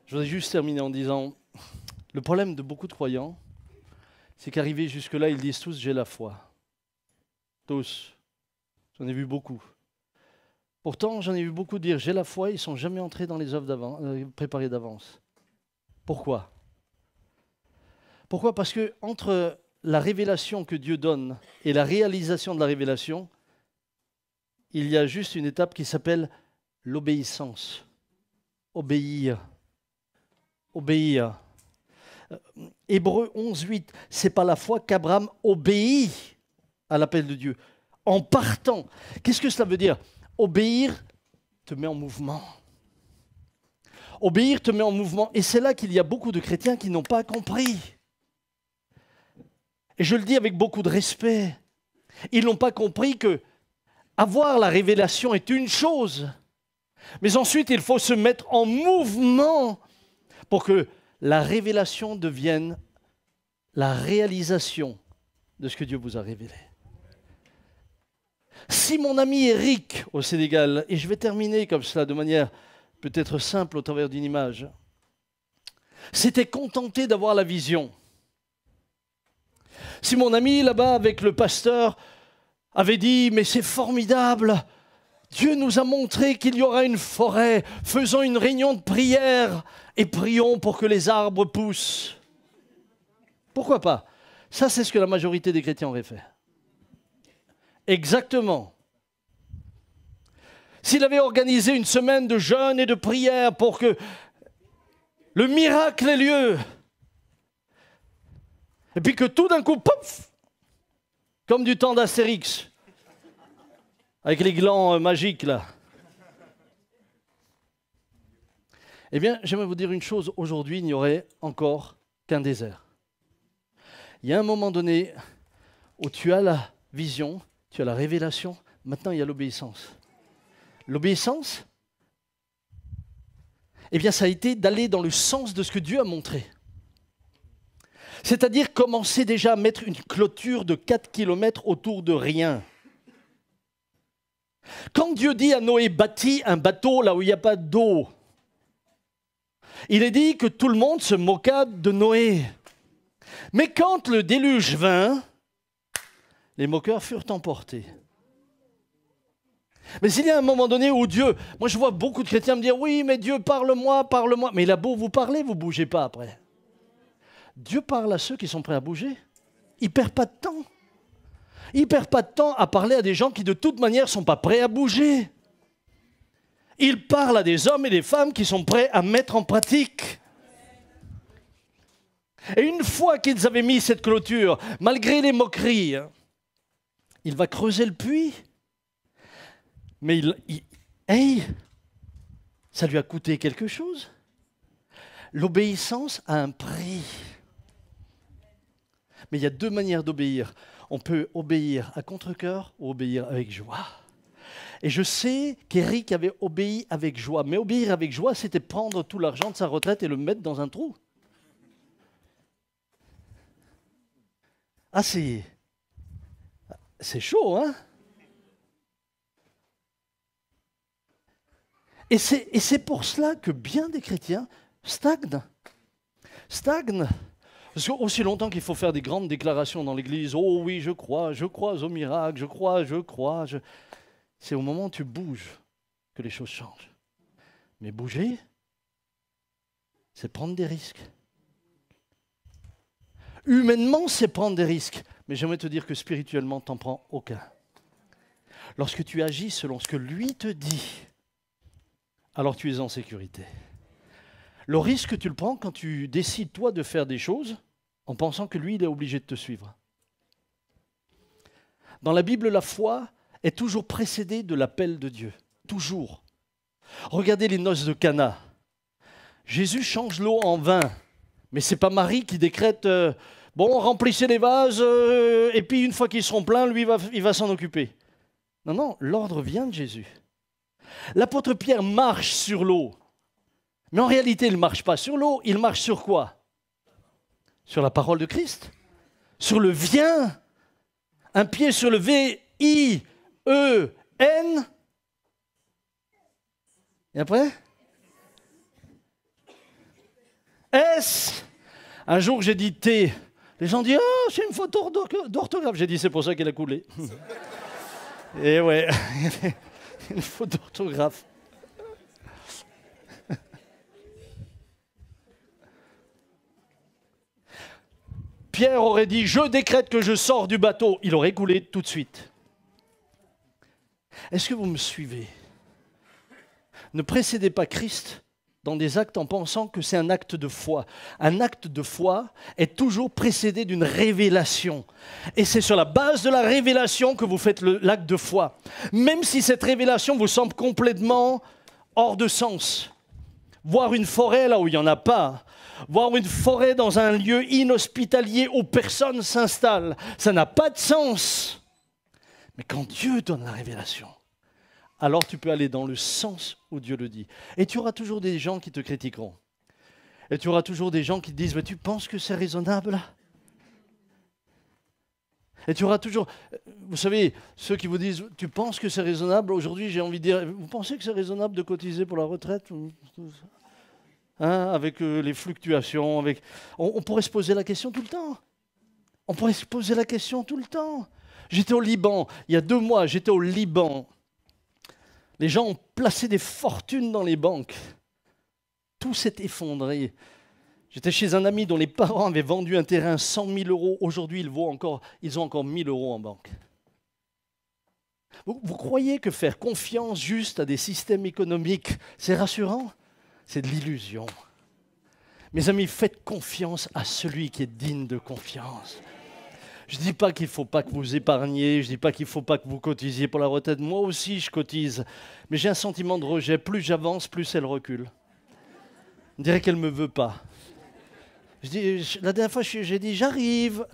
Je voudrais juste terminer en disant, le problème de beaucoup de croyants, c'est qu'arrivés jusque-là, ils disent tous j'ai la foi. Tous. J'en ai vu beaucoup. Pourtant, j'en ai vu beaucoup dire j'ai la foi, ils ne sont jamais entrés dans les œuvres préparées d'avance. Pourquoi? Pourquoi? Parce que entre la révélation que Dieu donne et la réalisation de la révélation, il y a juste une étape qui s'appelle l'obéissance. Obéir. Obéir. Hébreux 11:8, c'est pas la foi qu'Abraham obéit à l'appel de Dieu. En partant. Qu'est-ce que cela veut dire? Obéir te met en mouvement. Obéir te met en mouvement. Et c'est là qu'il y a beaucoup de chrétiens qui n'ont pas compris. Et je le dis avec beaucoup de respect. Ils n'ont pas compris que avoir la révélation est une chose. Mais ensuite, il faut se mettre en mouvement pour que la révélation devienne la réalisation de ce que Dieu vous a révélé. Si mon ami Eric au Sénégal, et je vais terminer comme cela de manière peut-être simple au travers d'une image, s'était contenté d'avoir la vision, si mon ami là-bas avec le pasteur avait dit « mais c'est formidable, Dieu nous a montré qu'il y aura une forêt, faisons une réunion de prière et prions pour que les arbres poussent ». Pourquoi pas? Ça, c'est ce que la majorité des chrétiens auraient fait. Exactement. S'il avait organisé une semaine de jeûne et de prière pour que le miracle ait lieu, et puis que tout d'un coup, pouf, comme du temps d'Astérix, avec les glands magiques là. Eh bien, j'aimerais vous dire une chose, aujourd'hui, il n'y aurait encore qu'un désert. Il y a un moment donné où tu as la vision, tu as la révélation, maintenant il y a l'obéissance. L'obéissance, eh bien, ça a été d'aller dans le sens de ce que Dieu a montré. C'est-à-dire commencer déjà à mettre une clôture de 4 kilomètres autour de rien. Quand Dieu dit à Noé, bâtis un bateau là où il n'y a pas d'eau, il est dit que tout le monde se moqua de Noé. Mais quand le déluge vint, les moqueurs furent emportés. Mais s'il y a un moment donné où Dieu, moi je vois beaucoup de chrétiens me dire, oui mais Dieu parle-moi, parle-moi. Mais il a beau vous parler, vous ne bougez pas après. Dieu parle à ceux qui sont prêts à bouger. Il ne perd pas de temps. Il ne perd pas de temps à parler à des gens qui de toute manière ne sont pas prêts à bouger. Il parle à des hommes et des femmes qui sont prêts à mettre en pratique. Et une fois qu'ils avaient mis cette clôture, malgré les moqueries, il va creuser le puits. Mais ça lui a coûté quelque chose. L'obéissance a un prix. Mais il y a deux manières d'obéir. On peut obéir à contre-cœur ou obéir avec joie. Et je sais qu'Éric avait obéi avec joie. Mais obéir avec joie, c'était prendre tout l'argent de sa retraite et le mettre dans un trou. Ah, c'est chaud, hein? Et c'est pour cela que bien des chrétiens stagnent. Parce qu'aussi longtemps qu'il faut faire des grandes déclarations dans l'église, oh oui, je crois au miracle, je crois. C'est au moment où tu bouges que les choses changent. Mais bouger, c'est prendre des risques. Humainement, c'est prendre des risques. Mais j'aimerais te dire que spirituellement, tu n'en prends aucun. Lorsque tu agis selon ce que lui te dit, alors tu es en sécurité. Le risque, tu le prends quand tu décides, toi, de faire des choses en pensant que lui, il est obligé de te suivre. Dans la Bible, la foi est toujours précédée de l'appel de Dieu. Toujours. Regardez les noces de Cana. Jésus change l'eau en vin. Mais ce n'est pas Marie qui décrète bon, remplissez les vases, et puis une fois qu'ils seront pleins, lui, il va s'en occuper. Non, l'ordre vient de Jésus. L'apôtre Pierre marche sur l'eau. Mais en réalité, il ne marche pas sur l'eau, il marche sur quoi? Sur la parole de Christ. Sur le viens. Un pied sur le V-I-E-N. Et après? S. Un jour, j'ai dit T. Les gens disent, oh, c'est une faute d'orthographe. J'ai dit, c'est pour ça qu'elle a coulé. Et ouais, une faute d'orthographe. Pierre aurait dit, je décrète que je sors du bateau. Il aurait coulé tout de suite. Est-ce que vous me suivez? Ne précédez pas Christ dans des actes en pensant que c'est un acte de foi. Un acte de foi est toujours précédé d'une révélation. Et c'est sur la base de la révélation que vous faites l'acte de foi. Même si cette révélation vous semble complètement hors de sens. Voir une forêt là où il n'y en a pas. Voir une forêt dans un lieu inhospitalier où personne s'installe. Ça n'a pas de sens. Mais quand Dieu donne la révélation, alors tu peux aller dans le sens où Dieu le dit. Et tu auras toujours des gens qui te critiqueront. Et tu auras toujours des gens qui te disent, tu penses que c'est raisonnable? Et tu auras toujours, vous savez, ceux qui vous disent, tu penses que c'est raisonnable? Aujourd'hui, j'ai envie de dire, vous pensez que c'est raisonnable de cotiser pour la retraite? Hein, avec les fluctuations, on pourrait se poser la question tout le temps. On pourrait se poser la question tout le temps. J'étais au Liban, il y a 2 mois, j'étais au Liban. Les gens ont placé des fortunes dans les banques. Tout s'est effondré. J'étais chez un ami dont les parents avaient vendu un terrain 100 000 €. Aujourd'hui, ils ont encore 1 000 € en banque. Vous croyez que faire confiance juste à des systèmes économiques, c'est rassurant? C'est de l'illusion. Mes amis, faites confiance à celui qui est digne de confiance. Je ne dis pas qu'il ne faut pas que vous épargniez, je ne dis pas qu'il ne faut pas que vous cotisiez pour la retraite. Moi aussi, je cotise. Mais j'ai un sentiment de rejet. Plus j'avance, plus elle recule. On dirait qu'elle ne me veut pas. La dernière fois, j'ai dit, j'arrive.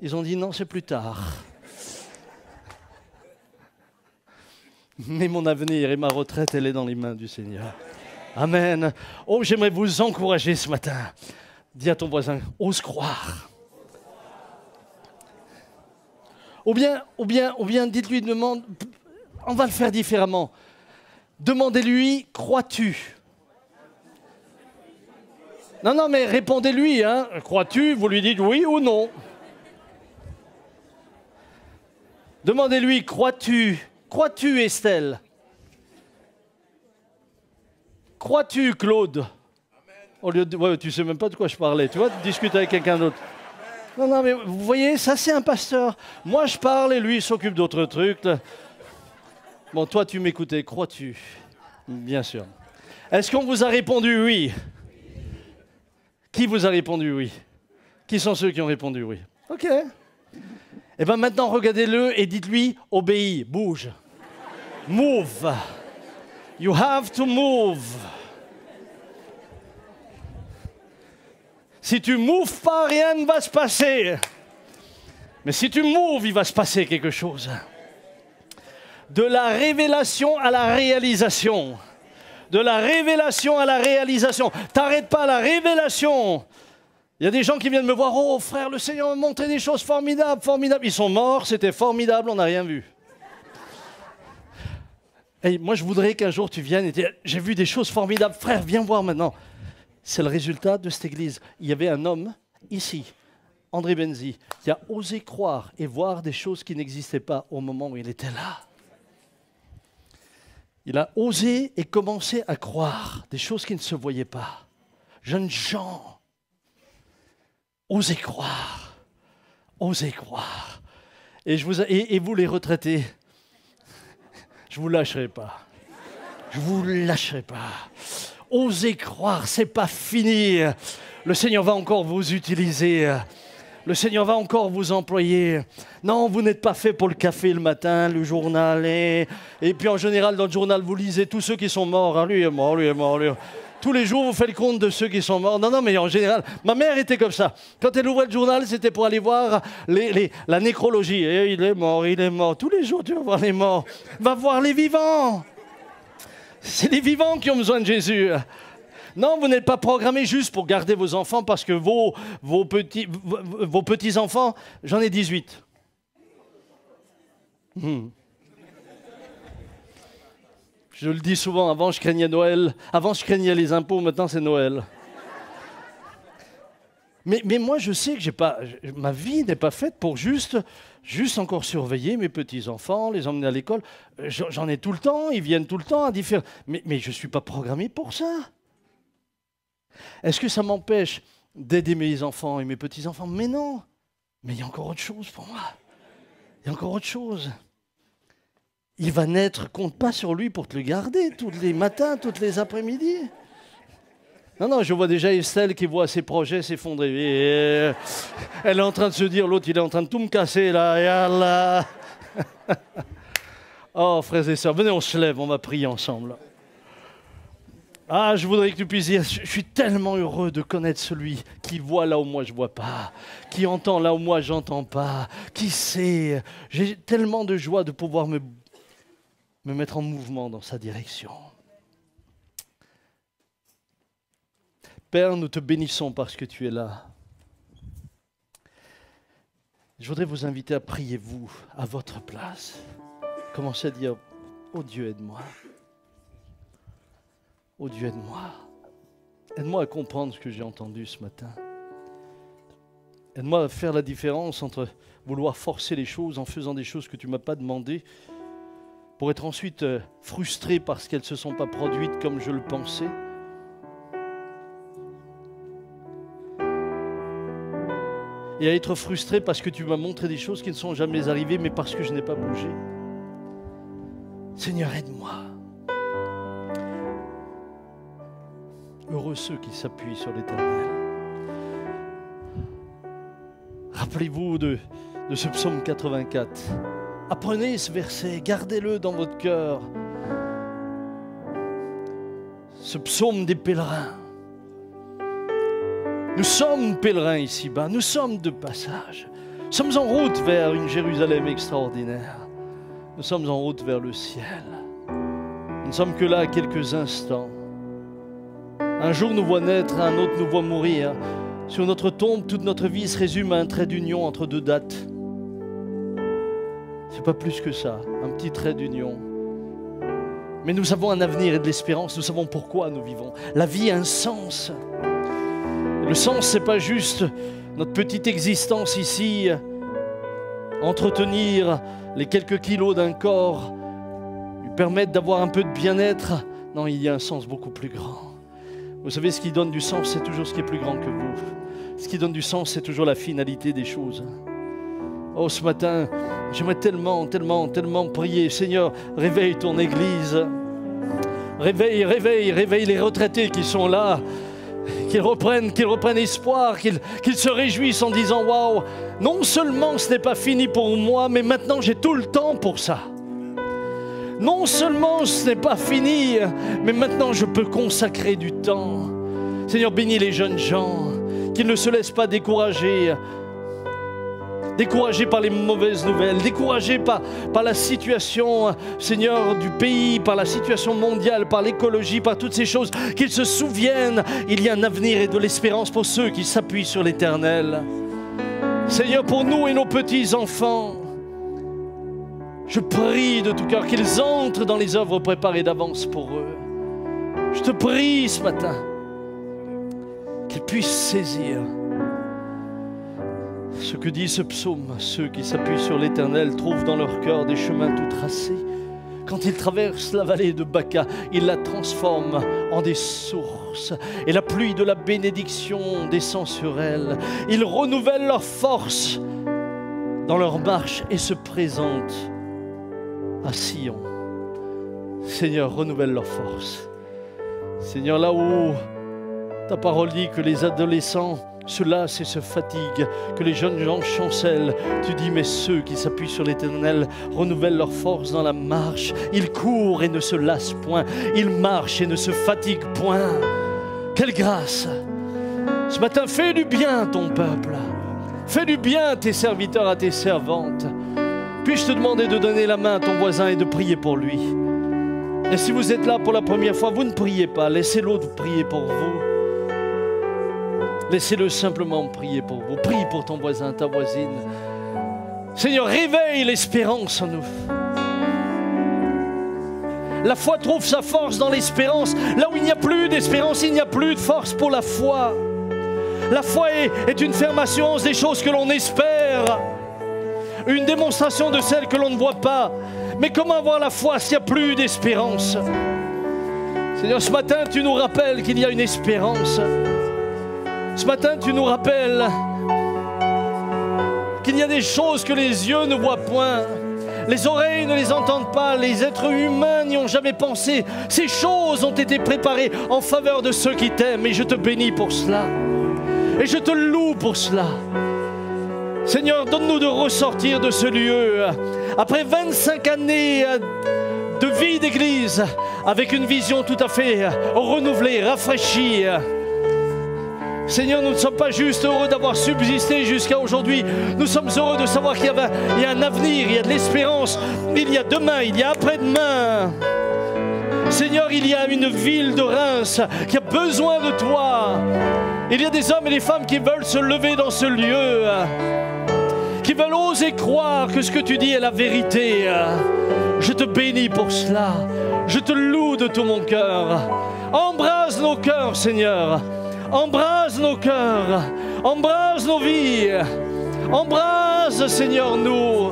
Ils ont dit, non, c'est plus tard. Mais mon avenir et ma retraite, elle est dans les mains du Seigneur. Amen. Oh, j'aimerais vous encourager ce matin. Dis à ton voisin, ose croire. Ou bien, dites-lui, demande, on va le faire différemment. Demandez-lui, crois-tu? Non, mais répondez-lui, hein. Crois-tu? Vous lui dites oui ou non. Demandez-lui, crois-tu? Crois-tu, Estelle? Crois-tu, Claude? Au lieu de... Ouais, tu sais même pas de quoi je parlais. Tu vois, tu discutes avec quelqu'un d'autre. Non, mais vous voyez, ça c'est un pasteur. Moi je parle et lui il s'occupe d'autres trucs. Là. Bon, toi tu m'écoutais, crois-tu? Bien sûr. Est-ce qu'on vous a répondu oui? Qui vous a répondu oui? Qui sont ceux qui ont répondu oui? Ok. Et bien maintenant regardez-le et dites-lui, obéis, bouge. Move. You have to move. Si tu moves pas, rien ne va se passer. Mais si tu moves, il va se passer quelque chose. De la révélation à la réalisation. De la révélation à la réalisation. T'arrêtes pas la révélation. Il y a des gens qui viennent me voir. Oh frère, le Seigneur m'a montré des choses formidables, formidables. Ils sont morts, c'était formidable, on n'a rien vu. Et moi, je voudrais qu'un jour tu viennes et tu dis, j'ai vu des choses formidables. Frère, viens voir maintenant. C'est le résultat de cette église. Il y avait un homme, ici, André Benzi, qui a osé croire et voir des choses qui n'existaient pas au moment où il était là. Il a osé et commencé à croire des choses qui ne se voyaient pas. Jeunes gens, osez croire. Osez croire. Et vous les retraités, je ne vous lâcherai pas. Je ne vous lâcherai pas. Osez croire, c'est pas fini. Le Seigneur va encore vous utiliser. Le Seigneur va encore vous employer. Non, vous n'êtes pas fait pour le café le matin, le journal. Et puis en général, dans le journal, vous lisez tous ceux qui sont morts. Ah, lui est mort, lui est mort, lui. Tous les jours, vous faites le compte de ceux qui sont morts. Non, mais en général, ma mère était comme ça. Quand elle ouvrait le journal, c'était pour aller voir la nécrologie. Et il est mort, il est mort. Tous les jours, tu vas voir les morts. Va voir les vivants. C'est les vivants qui ont besoin de Jésus. Non, vous n'êtes pas programmés juste pour garder vos enfants parce que vos petits-enfants, j'en ai 18. Je le dis souvent, avant je craignais Noël, avant je craignais les impôts, maintenant c'est Noël. Mais moi je sais que ma vie n'est pas faite pour juste encore surveiller mes petits-enfants, les emmener à l'école. J'en ai tout le temps, ils viennent tout le temps à différents... Mais je ne suis pas programmé pour ça. Est-ce que ça m'empêche d'aider mes enfants et mes petits-enfants? Mais non. Mais il y a encore autre chose pour moi. Il y a encore autre chose. Il va naître, compte pas sur lui pour te le garder tous les matins, toutes les après-midi. Non, je vois déjà Estelle qui voit ses projets s'effondrer. Et elle est en train de se dire, l'autre, il est en train de tout me casser, là. Et Allah. Oh, frères et sœurs, venez, on se lève, on va prier ensemble. Ah, je voudrais que tu puisses dire, je suis tellement heureux de connaître celui qui voit là où moi je ne vois pas, qui entend là où moi je n'entends pas, qui sait. J'ai tellement de joie de pouvoir me mettre en mouvement dans sa direction. Père, nous te bénissons parce que tu es là. Je voudrais vous inviter à prier, vous, à votre place. Commencez à dire, oh Dieu, aide-moi. Oh Dieu, aide-moi. Aide-moi à comprendre ce que j'ai entendu ce matin. Aide-moi à faire la différence entre vouloir forcer les choses en faisant des choses que tu ne m'as pas demandées pour être ensuite frustré parce qu'elles ne se sont pas produites comme je le pensais. Et à être frustré parce que tu m'as montré des choses qui ne sont jamais arrivées, mais parce que je n'ai pas bougé. Seigneur, aide-moi. Heureux ceux qui s'appuient sur l'Éternel. Rappelez-vous de ce psaume 84. Apprenez ce verset, gardez-le dans votre cœur. Ce psaume des pèlerins. Nous sommes pèlerins ici-bas, nous sommes de passage. Nous sommes en route vers une Jérusalem extraordinaire. Nous sommes en route vers le ciel. Nous ne sommes que là quelques instants. Un jour nous voit naître, un autre nous voit mourir. Sur notre tombe, toute notre vie se résume à un trait d'union entre deux dates. C'est pas plus que ça, un petit trait d'union. Mais nous avons un avenir et de l'espérance, nous savons pourquoi nous vivons. La vie a un sens. Et le sens, c'est pas juste notre petite existence ici, entretenir les quelques kilos d'un corps, lui permettre d'avoir un peu de bien-être. Non, il y a un sens beaucoup plus grand. Vous savez, ce qui donne du sens, c'est toujours ce qui est plus grand que vous. Ce qui donne du sens, c'est toujours la finalité des choses. Oh, ce matin, j'aimerais tellement prier. Seigneur, réveille ton Église. Réveille les retraités qui sont là. Qu'ils reprennent espoir, qu'ils se réjouissent en disant « Waouh, non seulement ce n'est pas fini pour moi, mais maintenant j'ai tout le temps pour ça. Non seulement ce n'est pas fini, mais maintenant je peux consacrer du temps. » Seigneur, bénis les jeunes gens, qu'ils ne se laissent pas décourager par les mauvaises nouvelles, découragés par la situation, Seigneur, du pays, par la situation mondiale, par l'écologie, par toutes ces choses, qu'ils se souviennent, il y a un avenir et de l'espérance pour ceux qui s'appuient sur l'Éternel. Seigneur, pour nous et nos petits-enfants, je prie de tout cœur qu'ils entrent dans les œuvres préparées d'avance pour eux. Je te prie ce matin qu'ils puissent saisir ce que dit ce psaume. Ceux qui s'appuient sur l'Éternel trouvent dans leur cœur des chemins tout tracés. Quand ils traversent la vallée de Baca, ils la transforment en des sources. Et la pluie de la bénédiction descend sur elles. Ils renouvellent leur force dans leur marche et se présentent à Sion. Seigneur, renouvelle leur force. Seigneur, là où ta parole dit que les adolescents se lassent et se fatiguent, que les jeunes gens chancellent, tu dis, mais ceux qui s'appuient sur l'Éternel renouvellent leur force dans la marche. Ils courent et ne se lassent point. Ils marchent et ne se fatiguent point. Quelle grâce! Ce matin, fais du bien à ton peuple. Fais du bien à tes serviteurs, à tes servantes. Puis-je te demander de donner la main à ton voisin et de prier pour lui? Et si vous êtes là pour la première fois, vous ne priez pas. Laissez l'autre prier pour vous. Laissez-le simplement prier pour vous. Prie pour ton voisin, ta voisine. Seigneur, réveille l'espérance en nous. La foi trouve sa force dans l'espérance. Là où il n'y a plus d'espérance, il n'y a plus de force pour la foi. La foi est une ferme assurance des choses que l'on espère. Une démonstration de celles que l'on ne voit pas. Mais comment avoir la foi s'il n'y a plus d'espérance? Seigneur, ce matin, tu nous rappelles qu'il y a une espérance. Ce matin, tu nous rappelles qu'il y a des choses que les yeux ne voient point, les oreilles ne les entendent pas, les êtres humains n'y ont jamais pensé. Ces choses ont été préparées en faveur de ceux qui t'aiment, et je te bénis pour cela. Et je te loue pour cela. Seigneur, donne-nous de ressortir de ce lieu, après 25 années de vie d'église, avec une vision tout à fait renouvelée, rafraîchie. Seigneur, nous ne sommes pas juste heureux d'avoir subsisté jusqu'à aujourd'hui. Nous sommes heureux de savoir qu'il y a un avenir, il y a de l'espérance. Il y a demain, il y a après-demain. Seigneur, il y a une ville de Reims qui a besoin de toi. Il y a des hommes et des femmes qui veulent se lever dans ce lieu, qui veulent oser croire que ce que tu dis est la vérité. Je te bénis pour cela. Je te loue de tout mon cœur. Embrase nos cœurs, Seigneur. Embrase nos cœurs, embrase nos vies, embrase, Seigneur, nous.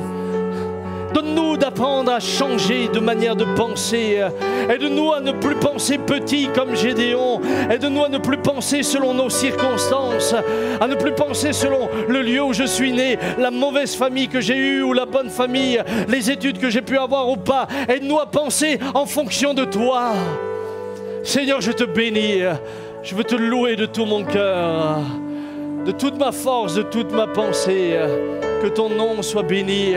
Donne-nous d'apprendre à changer de manière de penser. Aide-nous à ne plus penser petit comme Gédéon. Aide-nous à ne plus penser selon nos circonstances, à ne plus penser selon le lieu où je suis né, la mauvaise famille que j'ai eue ou la bonne famille, les études que j'ai pu avoir ou pas. Aide-nous à penser en fonction de toi. Seigneur, je te bénis. Je veux te louer de tout mon cœur, de toute ma force, de toute ma pensée. Que ton nom soit béni,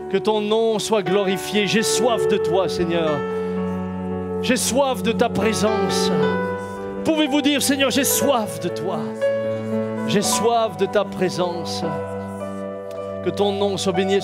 que ton nom soit glorifié. J'ai soif de toi, Seigneur. J'ai soif de ta présence. Pouvez-vous dire, Seigneur, j'ai soif de toi. J'ai soif de ta présence. Que ton nom soit béni.